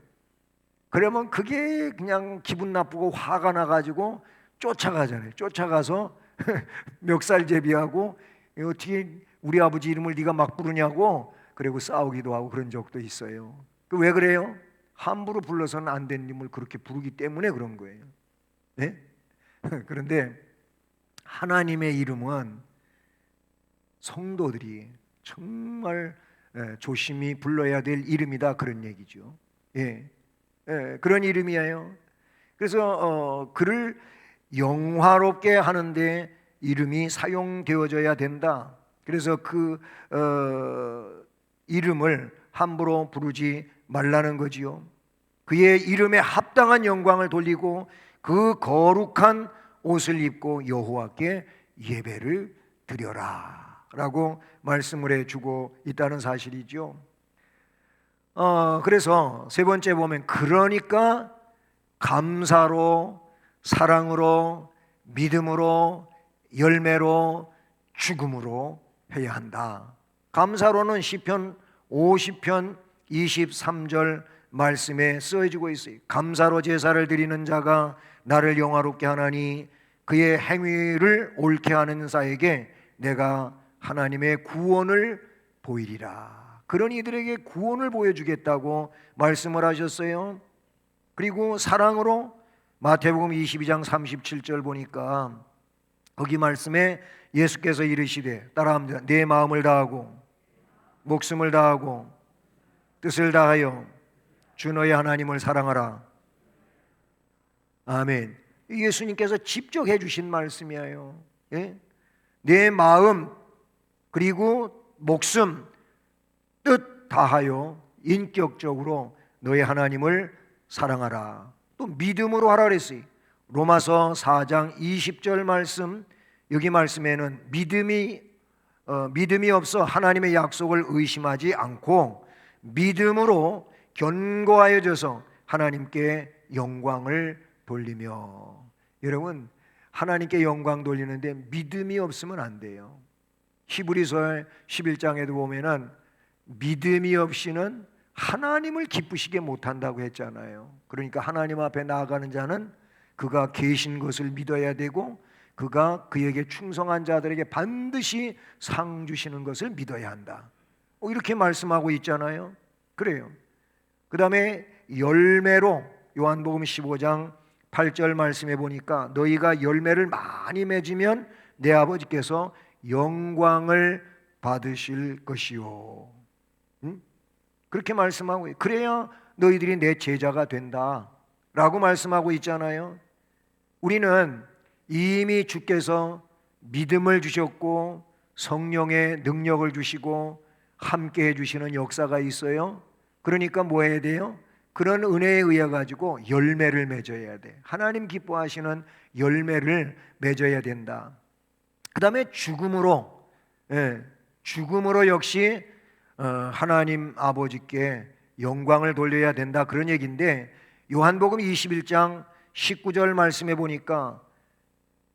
그러면 그게 그냥 기분 나쁘고 화가 나가지고 쫓아가잖아요. 쫓아가서 멱살제비하고 어떻게 우리 아버지 이름을 네가 막 부르냐고, 그리고 싸우기도 하고 그런 적도 있어요. 왜 그래요? 함부로 불러서는 안 되는 이름을 그렇게 부르기 때문에 그런 거예요. 네? 그런데 하나님의 이름은 성도들이 정말 조심히 불러야 될 이름이다, 그런 얘기죠. 그런 이름이에요. 그래서 그를 영화롭게 하는데 이름이 사용되어져야 된다. 그래서 그 이름을 함부로 부르지 말라는 거지요. 그의 이름에 합당한 영광을 돌리고 그 거룩한 옷을 입고 여호와께 예배를 드려라 라고 말씀을 해주고 있다는 사실이죠. 그래서 세 번째 보면 그러니까 감사로, 사랑으로, 믿음으로, 열매로, 죽음으로 해야 한다. 감사로는 시편 50편 23절 말씀에 쓰여지고 있어요. 감사로 제사를 드리는 자가 나를 영화롭게 하나니 그의 행위를 옳게 하는 자에게 내가 하나님의 구원을 보이리라. 그런 이들에게 구원을 보여주겠다고 말씀을 하셨어요. 그리고 사랑으로 마태복음 22장 37절 보니까 거기 말씀에 예수께서 이르시되 따라합니다. 내 마음을 다하고 목숨을 다하고 뜻을 다하여 주 너의 하나님을 사랑하라. 아멘. 예수님께서 직접 해주신 말씀이에요. 예? 내 마음 그리고 목숨 뜻 다하여 인격적으로 너의 하나님을 사랑하라. 또 믿음으로 하라 그랬어요. 로마서 4장 20절 말씀, 여기 말씀에는 믿음이 없어 하나님의 약속을 의심하지 않고 믿음으로 견고하여져서 하나님께 영광을 돌리며. 여러분, 하나님께 영광 돌리는데 믿음이 없으면 안 돼요. 히브리서 11장에도 보면은 믿음이 없이는 하나님을 기쁘시게 못한다고 했잖아요. 그러니까 하나님 앞에 나아가는 자는 그가 계신 것을 믿어야 되고 그가 그에게 충성한 자들에게 반드시 상 주시는 것을 믿어야 한다. 이렇게 말씀하고 있잖아요. 그래요. 그 다음에 열매로 요한복음 15장 8절 말씀해 보니까 너희가 열매를 많이 맺으면 내 아버지께서 영광을 받으실 것이요. 그렇게 말씀하고 그래야 너희들이 내 제자가 된다 라고 말씀하고 있잖아요. 우리는 이미 주께서 믿음을 주셨고 성령의 능력을 주시고 함께 해주시는 역사가 있어요. 그러니까 뭐 해야 돼요? 그런 은혜에 의해 가지고 열매를 맺어야 돼. 하나님 기뻐하시는 열매를 맺어야 된다. 그 다음에 죽음으로 역시 하나님 아버지께 영광을 돌려야 된다, 그런 얘기인데 요한복음 21장 19절 말씀해 보니까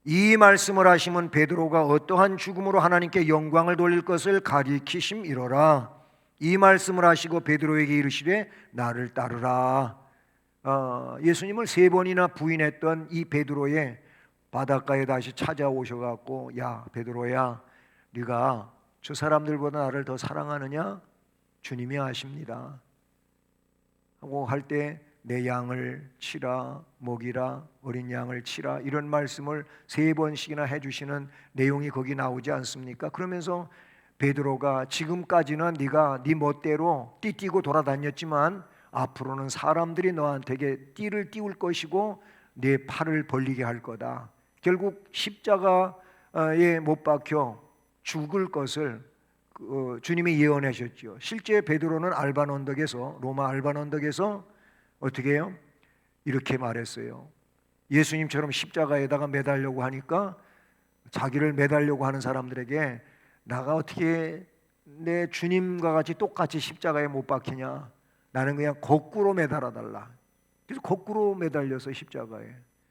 이 말씀을 하시면 베드로가 어떠한 죽음으로 하나님께 영광을 돌릴 것을 가리키심이로라. 이 말씀을 하시고 베드로에게 이르시되 나를 따르라. 예수님을 3번이나 부인했던 이 베드로의 바닷가에 다시 찾아오셔갖고 야 베드로야, 네가 저 사람들보다 나를 더 사랑하느냐? 주님이 아십니다 하고 할 때 내 양을 치라, 먹이라, 어린 양을 치라, 이런 말씀을 3번씩이나 해주시는 내용이 거기 나오지 않습니까? 그러면서 베드로가 지금까지는 네가 네 멋대로 띠뛰고 돌아다녔지만 앞으로는 사람들이 너한테 띠를 띄울 것이고 네 팔을 벌리게 할 거다. 결국 십자가에 못 박혀 죽을 것을 주님이 예언하셨죠. 실제 베드로는 알반 언덕에서, 로마 알반 언덕에서 어떻게 해요? 이렇게 말했어요. 예수님처럼 십자가에다가 매달려고 하니까 자기를 매달려고 하는 사람들에게 나가 어떻게 내 주님과 같이 똑같이 십자가에 못 박히냐? 나는 그냥 거꾸로 매달아 달라. 그래서 거꾸로 매달려서 십자가에,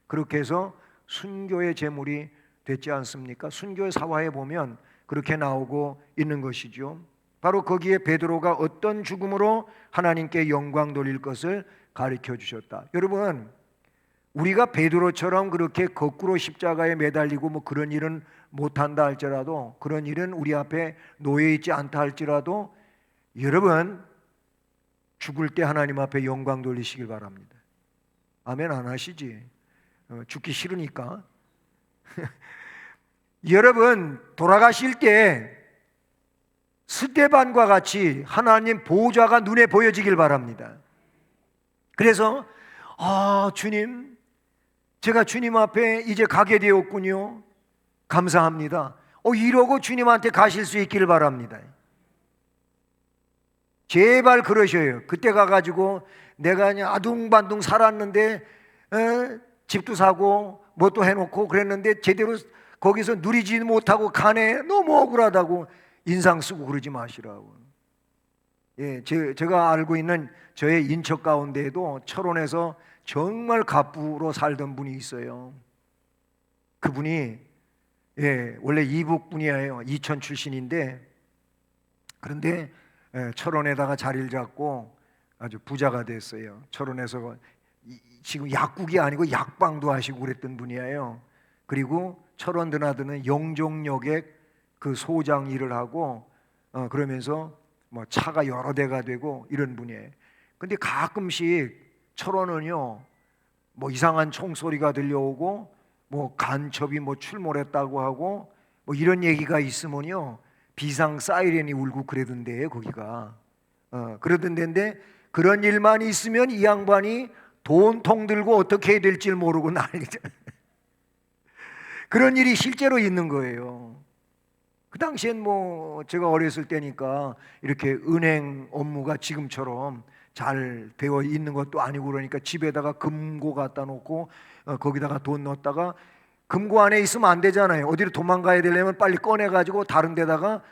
그렇게 해서 순교의 제물이 됐지 않습니까? 순교의 사화에 보면 그렇게 나오고 있는 것이죠. 바로 거기에 베드로가 어떤 죽음으로 하나님께 영광 돌릴 것을 가르쳐 주셨다. 여러분, 우리가 베드로처럼 그렇게 거꾸로 십자가에 매달리고 뭐 그런 일은 못한다 할지라도, 그런 일은 우리 앞에 놓여 있지 않다 할지라도, 여러분 죽을 때 하나님 앞에 영광 돌리시길 바랍니다. 아멘 안 하시지? 죽기 싫으니까. 여러분 돌아가실 때 스데반과 같이 하나님 보좌가 눈에 보여지길 바랍니다. 그래서 주님, 제가 주님 앞에 이제 가게 되었군요. 감사합니다. 이러고 주님한테 가실 수 있기를 바랍니다. 제발 그러셔요. 그때 가가지고 내가 그냥 아둥바둥 살았는데 집도 사고 뭣도 해놓고 그랬는데 제대로 거기서 누리지 못하고 가네. 너무 억울하다고 인상 쓰고 그러지 마시라고. 예, 제가 알고 있는 저의 인척 가운데에도 철원에서 정말 갑부로 살던 분이 있어요. 그분이 원래 이북 분이에요. 이천 출신인데 그런데 철원에다가 자리를 잡고 아주 부자가 됐어요. 철원에서 지금 약국이 아니고 약방도 하시고 그랬던 분이에요. 그리고 철원 드나드는 영종역에 그 소장 일을 하고 그러면서 뭐 차가 여러 대가 되고 이런 분이에요. 근데 가끔씩 철원은요 뭐 이상한 총소리가 들려오고 뭐 간첩이 뭐 출몰했다고 하고 뭐 이런 얘기가 있으면요 비상 사이렌이 울고 그러던데요 거기가. 그러던데인데 그런 일만 있으면 이 양반이 돈통 들고 어떻게 해야 될지 모르고 난리죠. 그런 일이 실제로 있는 거예요. 그 당시엔 뭐 제가 어렸을 때니까 이렇게 은행 업무가 지금처럼 잘 되어 있는 것도 아니고 그러니까 집에다가 금고 갖다 놓고 거기다가 돈 넣었다가 금고 안에 있으면 안 되잖아요. 어디로 도망가야 되려면 빨리 꺼내 가지고 다른 데다가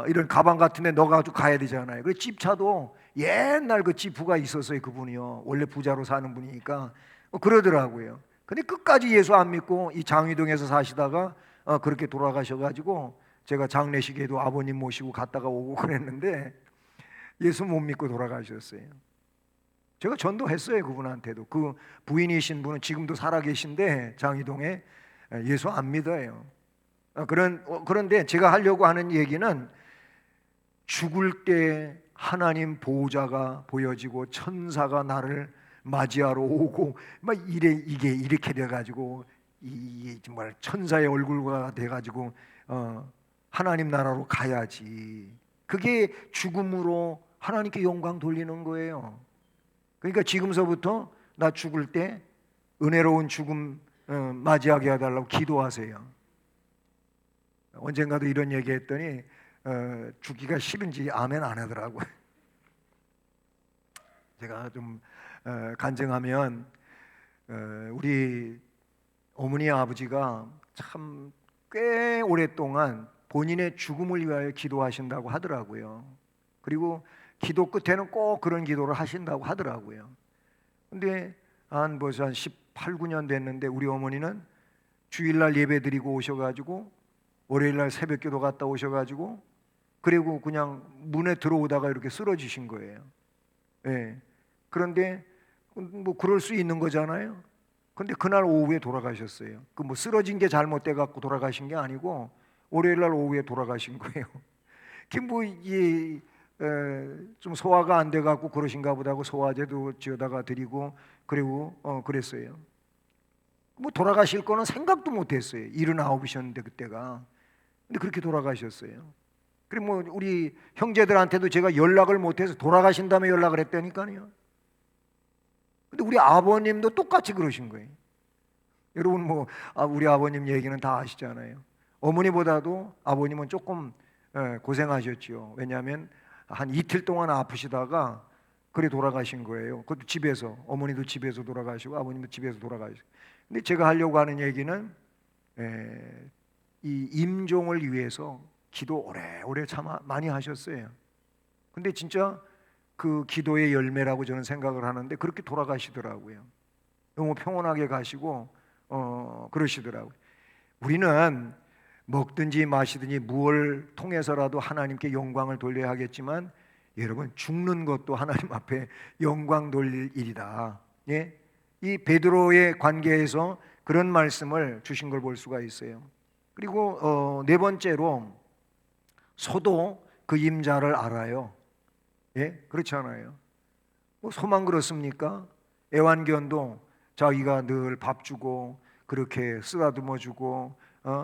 이런 가방 같은 데 넣어 가지고 가야 되잖아요. 그래서 집차도 옛날 그 지프가 있었어요. 그분이요. 원래 부자로 사는 분이니까 그러더라고요. 근데 끝까지 예수 안 믿고 이 장위동에서 사시다가 그렇게 돌아가셔 가지고 제가 장례식에도 아버님 모시고 갔다가 오고 그랬는데 예수 못 믿고 돌아가셨어요. 제가 전도했어요. 그분한테도. 그 부인이신 분은 지금도 살아계신데 장이동에 예수 안 믿어요. 그런데 제가 하려고 하는 얘기는 죽을 때 하나님 보호자가 보여지고 천사가 나를 맞이하러 오고 막 이게 이렇게 돼가지고 이 정말 천사의 얼굴과 돼가지고 하나님 나라로 가야지. 그게 죽음으로 하나님께 영광 돌리는 거예요. 그러니까 지금서부터 나 죽을 때 은혜로운 죽음 맞이하게 해달라고 기도하세요. 언젠가도 이런 얘기했더니 죽기가 싫은지 아멘 안 하더라고요. 제가 좀 간증하면 우리 어머니 아버지가 참 꽤 오랫동안 본인의 죽음을 위하여 기도하신다고 하더라고요. 그리고 기도 끝에는 꼭 그런 기도를 하신다고 하더라고요. 근데 벌써 한 18, 9년 됐는데 우리 어머니는 주일날 예배 드리고 오셔가지고 월요일날 새벽기도 갔다 오셔가지고 그리고 그냥 문에 들어오다가 이렇게 쓰러지신 거예요. 그런데 뭐 그럴 수 있는 거잖아요. 근데 그날 오후에 돌아가셨어요. 그 뭐 쓰러진 게 잘못돼 갖고 돌아가신 게 아니고 월요일날 오후에 돌아가신 거예요. 좀 소화가 안 돼 갖고 그러신가 보다 하고 소화제도 지어다가 드리고 그리고 그랬어요. 뭐 돌아가실 거는 생각도 못 했어요. 79이셨는데 그때가. 근데 그렇게 돌아가셨어요. 그리고 뭐 우리 형제들한테도 제가 연락을 못 해서 돌아가신 다음에 연락을 했다니까요. 근데 우리 아버님도 똑같이 그러신 거예요. 여러분 뭐 우리 아버님 얘기는 다 아시잖아요. 어머니보다도 아버님은 조금 고생하셨지요. 왜냐하면 한 이틀 동안 아프시다가 그래 돌아가신 거예요. 그것도 집에서. 어머니도 집에서 돌아가시고 아버님도 집에서 돌아가시고. 근데 제가 하려고 하는 얘기는 이 임종을 위해서 기도 오래오래 참 많이 하셨어요. 근데 진짜 그 기도의 열매라고 저는 생각을 하는데 그렇게 돌아가시더라고요. 너무 평온하게 가시고 그러시더라고요. 우리는 먹든지 마시든지 무엇을 통해서라도 하나님께 영광을 돌려야 하겠지만 여러분 죽는 것도 하나님 앞에 영광 돌릴 일이다. 예? 이 베드로의 관계에서 그런 말씀을 주신 걸 볼 수가 있어요. 그리고 네 번째로 소도 그 임자를 알아요. 예? 그렇지 않아요? 뭐 소만 그렇습니까? 애완견도 자기가 늘 밥 주고 그렇게 쓰다듬어 주고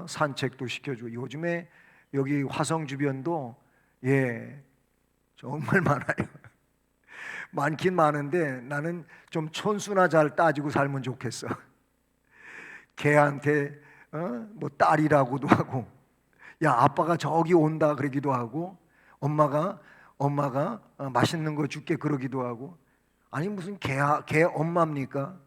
산책도 시켜주고 요즘에 여기 화성 주변도 정말 많아요. 많긴 많은데 나는 좀 촌수나 잘 따지고 살면 좋겠어. 걔한테 뭐 딸이라고도 하고 야 아빠가 저기 온다 그러기도 하고 엄마가 엄마가 맛있는 거 줄게 그러기도 하고, 아니 무슨 개 엄마입니까?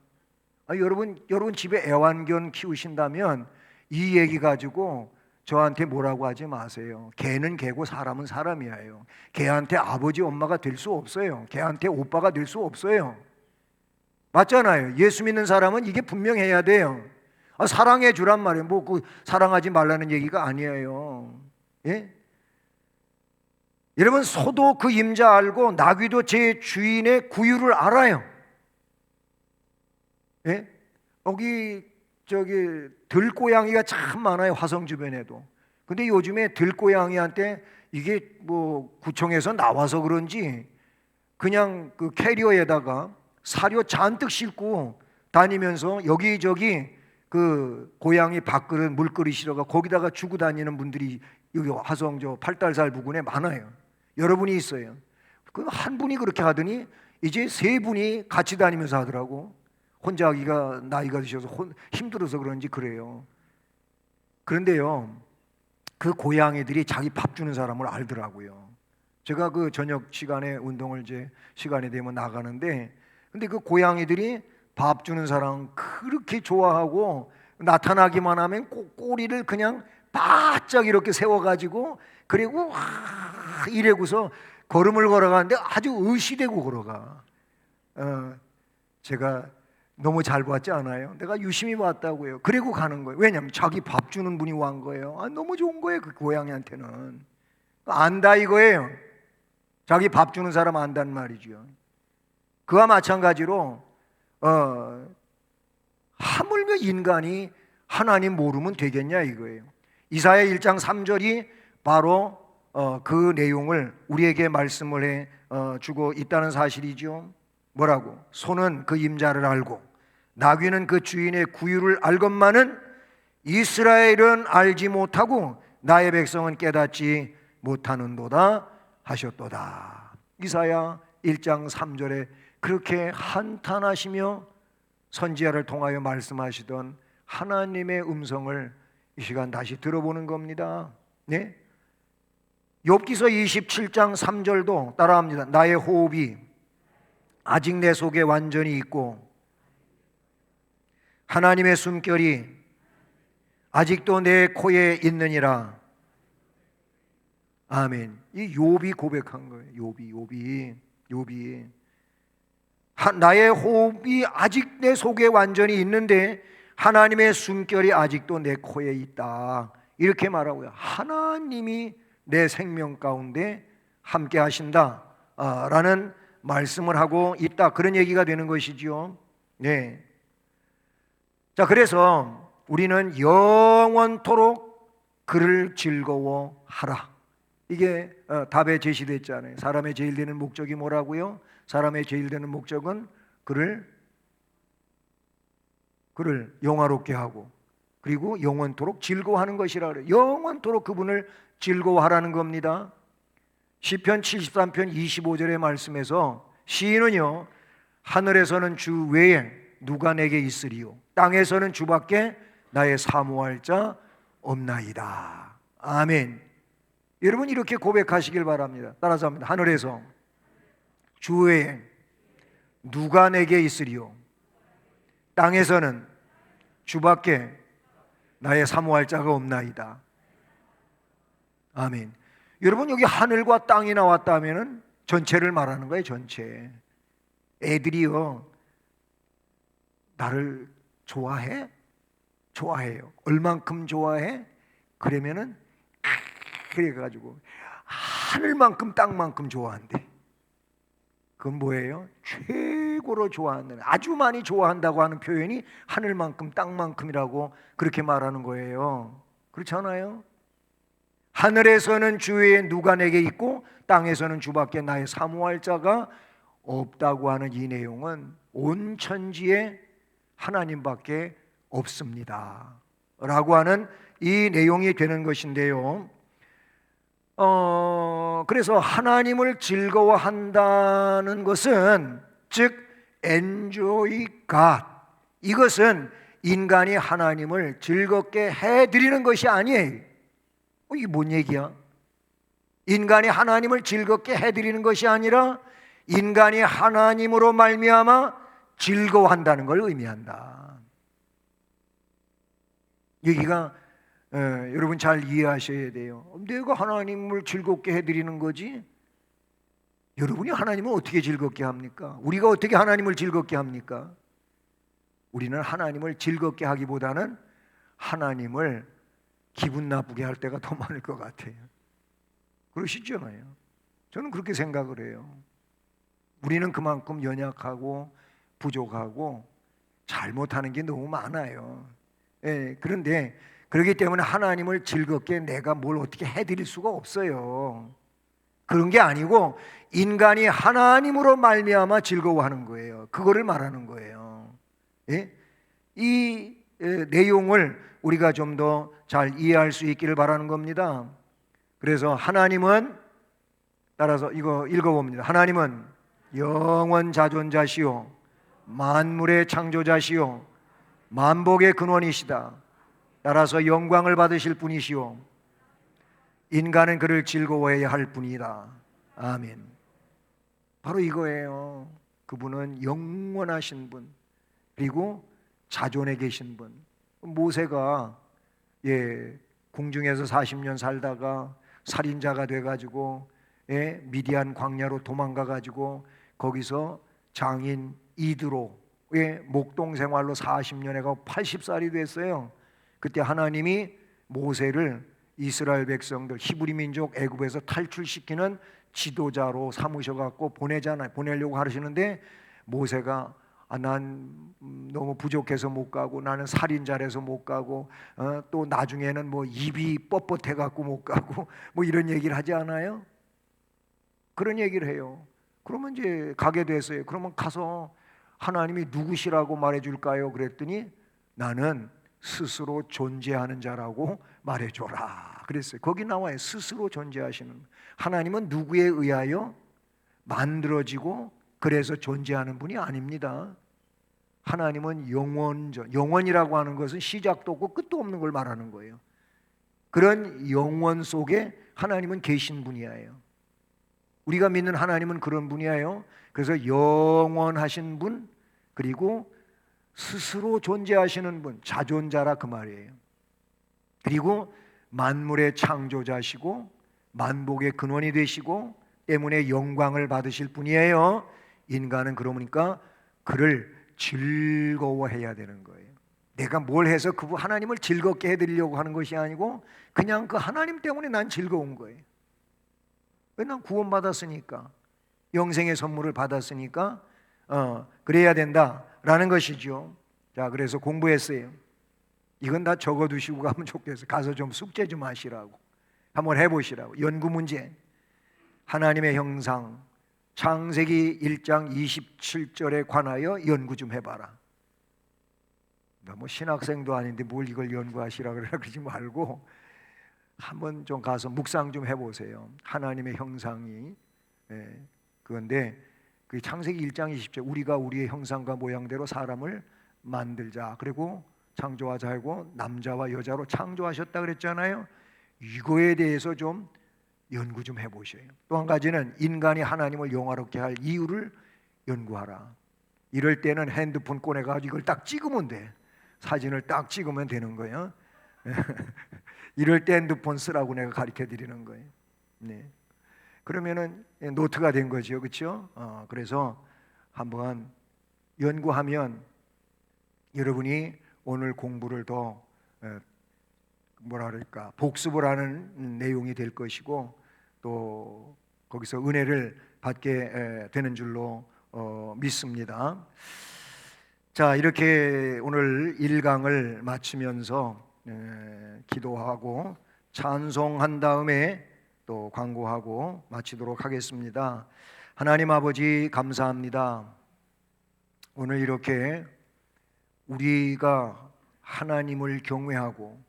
여러분 집에 애완견 키우신다면 이 얘기 가지고 저한테 뭐라고 하지 마세요. 개는 개고 사람은 사람이에요. 개한테 아버지 엄마가 될 수 없어요. 개한테 오빠가 될 수 없어요. 맞잖아요. 예수 믿는 사람은 이게 분명해야 돼요. 사랑해 주란 말이에요. 뭐 그 사랑하지 말라는 얘기가 아니에요. 예? 여러분, 소도 그 임자 알고 나귀도 제 주인의 구유를 알아요. 예? 저기 들고양이가 참 많아요. 화성 주변에도. 근데 요즘에 들고양이한테 이게 뭐 구청에서 나와서 그런지 그냥 그 캐리어에다가 사료 잔뜩 싣고 다니면서 여기저기 그 고양이 밥그릇 물그릇 실어가 거기다가 주고 다니는 분들이 여기 화성 저 팔달살 부근에 많아요. 여러분이 있어요. 그 한 분이 그렇게 하더니 이제 세 분이 같이 다니면서 하더라고. 혼자 하기가 나이가 드셔서 힘들어서 그런지 그래요. 그런데요, 그 고양이들이 자기 밥 주는 사람을 알더라고요. 제가 그 저녁 시간에 운동을 이제 시간이 되면 나가는데, 근데 그 고양이들이 밥 주는 사람 그렇게 좋아하고 나타나기만 하면 꼬리를 그냥 바짝 이렇게 세워가지고 그리고 이래고서 걸음을 걸어가는데 아주 의시되고 걸어가. 제가 너무 잘 봤지 않아요? 내가 유심히 봤다고요. 그리고 가는 거예요. 왜냐하면 자기 밥 주는 분이 완 거예요. 너무 좋은 거예요. 그 고양이한테는 안다 이거예요. 자기 밥 주는 사람 안다는 말이죠. 그와 마찬가지로 하물며 인간이 하나님 모르면 되겠냐 이거예요. 이사야 1장 3절이 바로 그 내용을 우리에게 말씀을 해 주고 있다는 사실이죠. 뭐라고? 소는 그 임자를 알고 나귀는 그 주인의 구유를 알건만은 이스라엘은 알지 못하고 나의 백성은 깨닫지 못하는도다 하셨도다. 이사야 1장 3절에 그렇게 한탄하시며 선지자를 통하여 말씀하시던 하나님의 음성을 이 시간 다시 들어보는 겁니다. 네? 욥기서 27장 3절도 따라합니다. 나의 호흡이 아직 내 속에 완전히 있고 하나님의 숨결이 아직도 내 코에 있느니라. 아멘. 이 욥이 고백한 거예요. 욥이 나의 호흡이 아직 내 속에 완전히 있는데 하나님의 숨결이 아직도 내 코에 있다. 이렇게 말하고요. 하나님이 내 생명 가운데 함께 하신다 라는 말씀을 하고 있다. 그런 얘기가 되는 것이죠. 네. 자, 그래서 우리는 영원토록 그를 즐거워하라. 이게 답에 제시됐잖아요. 사람의 제일 되는 목적이 뭐라고요? 사람의 제일 되는 목적은 그를 영화롭게 하고 그리고 영원토록 즐거워하는 것이라 그래요. 영원토록 그분을 즐거워하라는 겁니다. 시편 73편 25절의 말씀에서 시인은요, 하늘에서는 주 외에 누가 내게 있으리요 땅에서는 주밖에 나의 사모할 자 없나이다. 아멘. 여러분 이렇게 고백하시길 바랍니다. 따라서 합니다. 하늘에서 주 외에 누가 내게 있으리요 땅에서는 주밖에 나의 사모할 자가 없나이다. 아멘. 여러분 여기 하늘과 땅이 나왔다면은 전체를 말하는 거예요. 전체. 애들이요 나를 좋아해? 좋아해요. 얼만큼 좋아해? 그러면은 그래가지고 하늘만큼 땅만큼 좋아한대. 그건 뭐예요? 최고로 좋아하는, 아주 많이 좋아한다고 하는 표현이 하늘만큼 땅만큼이라고 그렇게 말하는 거예요. 그렇지 않아요? 하늘에서는 주 외에 누가 내게 있고 땅에서는 주밖에 나의 사모할 자가 없다고 하는 이 내용은 온 천지에 하나님밖에 없습니다 라고 하는 이 내용이 되는 것인데요. 그래서 하나님을 즐거워한다는 것은 즉 enjoy God, 이것은 인간이 하나님을 즐겁게 해드리는 것이 아니에요. 이게 뭔 얘기야? 인간이 하나님을 즐겁게 해드리는 것이 아니라 인간이 하나님으로 말미암아 즐거워한다는 걸 의미한다. 여기가 여러분 잘 이해하셔야 돼요. 내가 하나님을 즐겁게 해드리는 거지, 여러분이 하나님을 어떻게 즐겁게 합니까? 우리가 어떻게 하나님을 즐겁게 합니까? 우리는 하나님을 즐겁게 하기보다는 하나님을 기분 나쁘게 할 때가 더 많을 것 같아요. 그러시잖아요. 저는 그렇게 생각을 해요. 우리는 그만큼 연약하고 부족하고 잘못하는 게 너무 많아요. 그런데 그렇기 때문에 하나님을 즐겁게 내가 뭘 어떻게 해드릴 수가 없어요. 그런 게 아니고 인간이 하나님으로 말미암아 즐거워하는 거예요. 그거를 말하는 거예요. 이 내용을 우리가 좀 더 잘 이해할 수 있기를 바라는 겁니다. 그래서 하나님은, 따라서 이거 읽어봅니다. 하나님은 영원 자존자시요 만물의 창조자시요 만복의 근원이시다. 따라서 영광을 받으실 분이시요 인간은 그를 즐거워해야 할 분이다. 아멘. 바로 이거예요. 그분은 영원하신 분, 그리고 자존에 계신 분. 모세가 궁중에서 40년 살다가 살인자가 돼가지고 미디안 광야로 도망가가지고 거기서 장인 이드로의 목동 생활로 40년 해가 80살이 됐어요. 그때 하나님이 모세를 이스라엘 백성들 히브리 민족 애굽에서 탈출시키는 지도자로 삼으셔갖고 보내려고 하시는데 모세가 난 너무 부족해서 못 가고, 나는 살인자라서 못 가고, 또 나중에는 뭐 입이 뻣뻣해갖고 못 가고, 뭐 이런 얘기를 하지 않아요? 그런 얘기를 해요. 그러면 이제 가게 됐어요. 그러면 가서 하나님이 누구시라고 말해줄까요? 그랬더니 나는 스스로 존재하는 자라고 말해줘라 그랬어요. 거기 나와요. 스스로 존재하시는 하나님은 누구에 의하여 만들어지고 그래서 존재하는 분이 아닙니다. 하나님은 영원적, 영원이라고 하는 것은 시작도 없고 끝도 없는 걸 말하는 거예요. 그런 영원 속에 하나님은 계신 분이에요. 우리가 믿는 하나님은 그런 분이에요. 그래서 영원하신 분, 그리고 스스로 존재하시는 분, 자존자라 그 말이에요. 그리고 만물의 창조자시고 만복의 근원이 되시고 때문에 영광을 받으실 분이에요. 인간은 그러니까 그를 즐거워해야 되는 거예요. 내가 뭘 해서 그 하나님을 즐겁게 해드리려고 하는 것이 아니고 그냥 그 하나님 때문에 난 즐거운 거예요. 왜? 난 구원받았으니까, 영생의 선물을 받았으니까 그래야 된다라는 것이죠. 자, 그래서 공부했어요. 이건 다 적어두시고 가면 좋겠어요. 가서 좀 숙제 좀 하시라고, 한번 해보시라고. 연구 문제, 하나님의 형상 창세기 1장 27절에 관하여 연구 좀 해봐라. 뭐 신학생도 아닌데 뭘 이걸 연구하시라 그러지 말고 한번 좀 가서 묵상 좀 해보세요. 하나님의 형상이 그건데 그 창세기 1장 20절, 우리가 우리의 형상과 모양대로 사람을 만들자, 그리고 창조하자 하고 남자와 여자로 창조하셨다 그랬잖아요. 이거에 대해서 좀 연구 좀 해보셔요. 또 한 가지는 인간이 하나님을 영화롭게 할 이유를 연구하라. 이럴 때는 핸드폰 꺼내가지고 이걸 딱 찍으면 돼. 사진을 딱 찍으면 되는 거예요. 이럴 때 핸드폰 쓰라고 내가 가르쳐 드리는 거예요. 네. 그러면은 노트가 된 거죠, 그렇죠? 그래서 한번 연구하면 여러분이 오늘 공부를 더 뭐라 그럴까, 복습을 하는 내용이 될 것이고 또 거기서 은혜를 받게 되는 줄로 믿습니다. 자, 이렇게 오늘 1강을 마치면서 기도하고 찬송한 다음에 또 광고하고 마치도록 하겠습니다. 하나님 아버지 감사합니다. 오늘 이렇게 우리가 하나님을 경외하고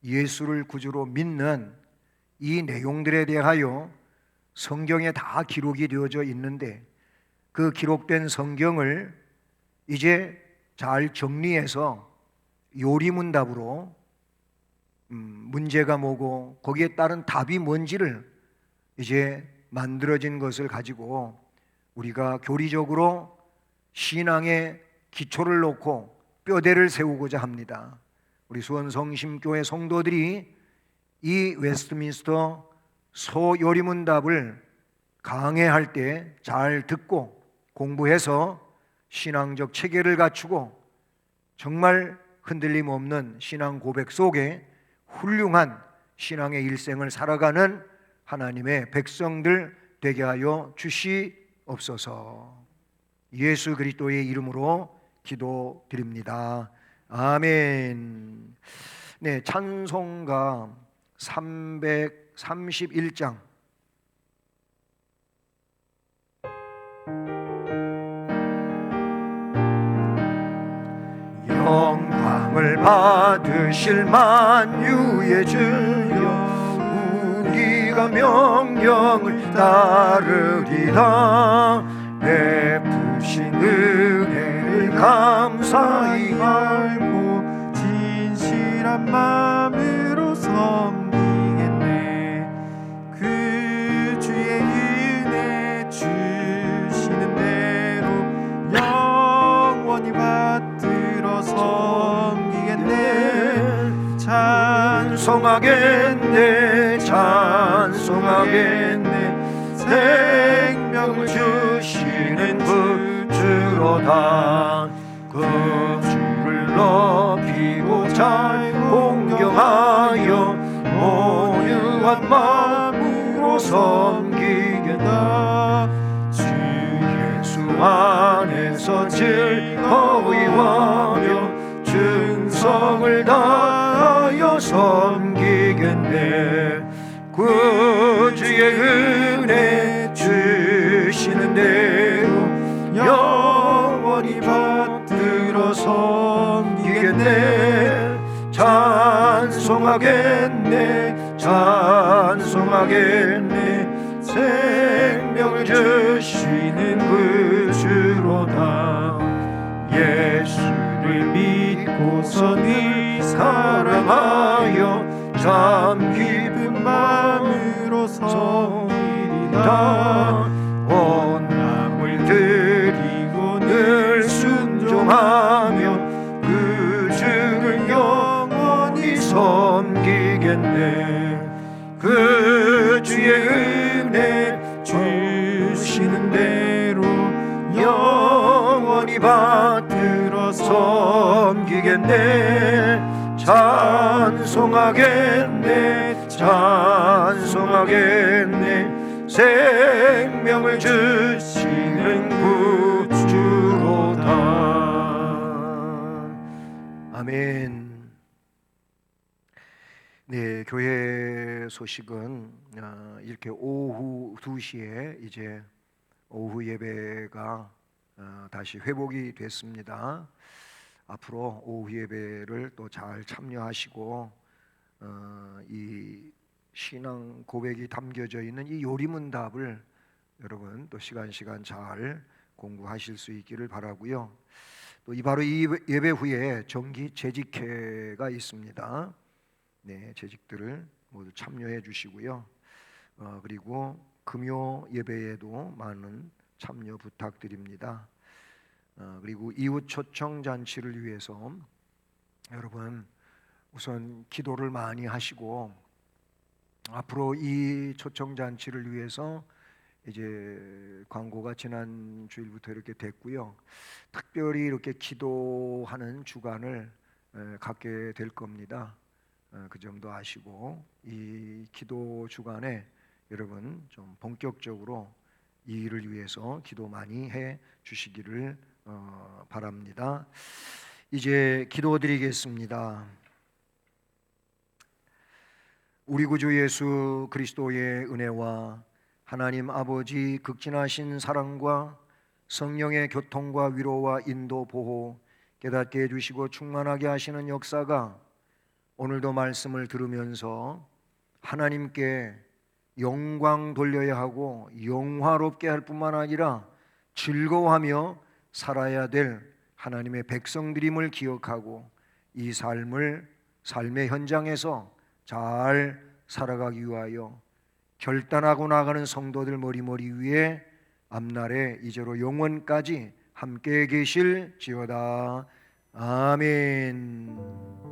예수를 구주로 믿는 이 내용들에 대하여 성경에 다 기록이 되어져 있는데 그 기록된 성경을 이제 잘 정리해서 요리문답으로 문제가 뭐고 거기에 따른 답이 뭔지를 이제 만들어진 것을 가지고 우리가 교리적으로 신앙의 기초를 놓고 뼈대를 세우고자 합니다. 우리 수원성심교회 성도들이 이 웨스트민스터 소요리문답을 강해할 때 잘 듣고 공부해서 신앙적 체계를 갖추고 정말 흔들림 없는 신앙 고백 속에 훌륭한 신앙의 일생을 살아가는 하나님의 백성들 되게 하여 주시옵소서. 예수 그리스도의 이름으로 기도드립니다. 아멘. 네, 찬송가 331장 영광을 받으실 만유의 주여 우리가 명령을 따르리라 베푸신 은혜를 감사히 알고 진실한 마음으로 섬기겠네. 그 주의 은혜 주시는 대로 영원히 받들어 섬기겠네. 찬송하겠네 찬송하겠네 생명을 주시는 그 주로다 그 주를 높이고 잘 공경하여 온유한 마음으로 섬기겠다 주 예수 안에서 즐거워하며 충성을 다하여 섬기겠네 그 주의 은혜 주시는 대로 영원히 받들어 섬기겠네 찬송하겠네 찬송하겠네 생명을 주시는 그 주로다 예수를 믿고서 네 사랑하여 참 깊은 마음으로 섬기리라 온 남을 드리고 늘 순종하며 그 주를 영원히 섬기겠네 그 주의 은혜 주시는 대로 영원히 받들어 섬기겠네 찬송하겠네 찬송하겠네 생명을 주시는 구주로다 아멘. 네, 교회 소식은 이렇게 오후 2시에 이제 오후 예배가 다시 회복이 됐습니다. 앞으로 오후 예배를 또 잘 참여하시고 이 신앙 고백이 담겨져 있는 이 요리문답을 여러분 또 시간 잘 공부하실 수 있기를 바라고요. 또 바로 이 예배 후에 정기 재직회가 있습니다. 네, 재직들을 모두 참여해 주시고요. 그리고 금요 예배에도 많은 참여 부탁드립니다. 그리고 이웃 초청 잔치를 위해서 여러분 우선 기도를 많이 하시고 앞으로 이 초청 잔치를 위해서 이제 광고가 지난 주일부터 이렇게 됐고요. 특별히 이렇게 기도하는 주간을 갖게 될 겁니다. 그 점도 아시고 이 기도 주간에 여러분 좀 본격적으로 이 일을 위해서 기도 많이 해 주시기를 바랍니다. 이제 기도드리겠습니다. 우리 구주 예수 그리스도의 은혜와 하나님 아버지 극진하신 사랑과 성령의 교통과 위로와 인도 보호 깨닫게 해주시고 충만하게 하시는 역사가 오늘도 말씀을 들으면서 하나님께 영광 돌려야 하고 영화롭게 할 뿐만 아니라 즐거워하며 살아야 될 하나님의 백성들임을 기억하고 이 삶의 현장에서 잘 살아가기 위하여 결단하고 나가는 성도들 머리머리 위에 앞날에 이제로 영원까지 함께 계실지어다. 아멘.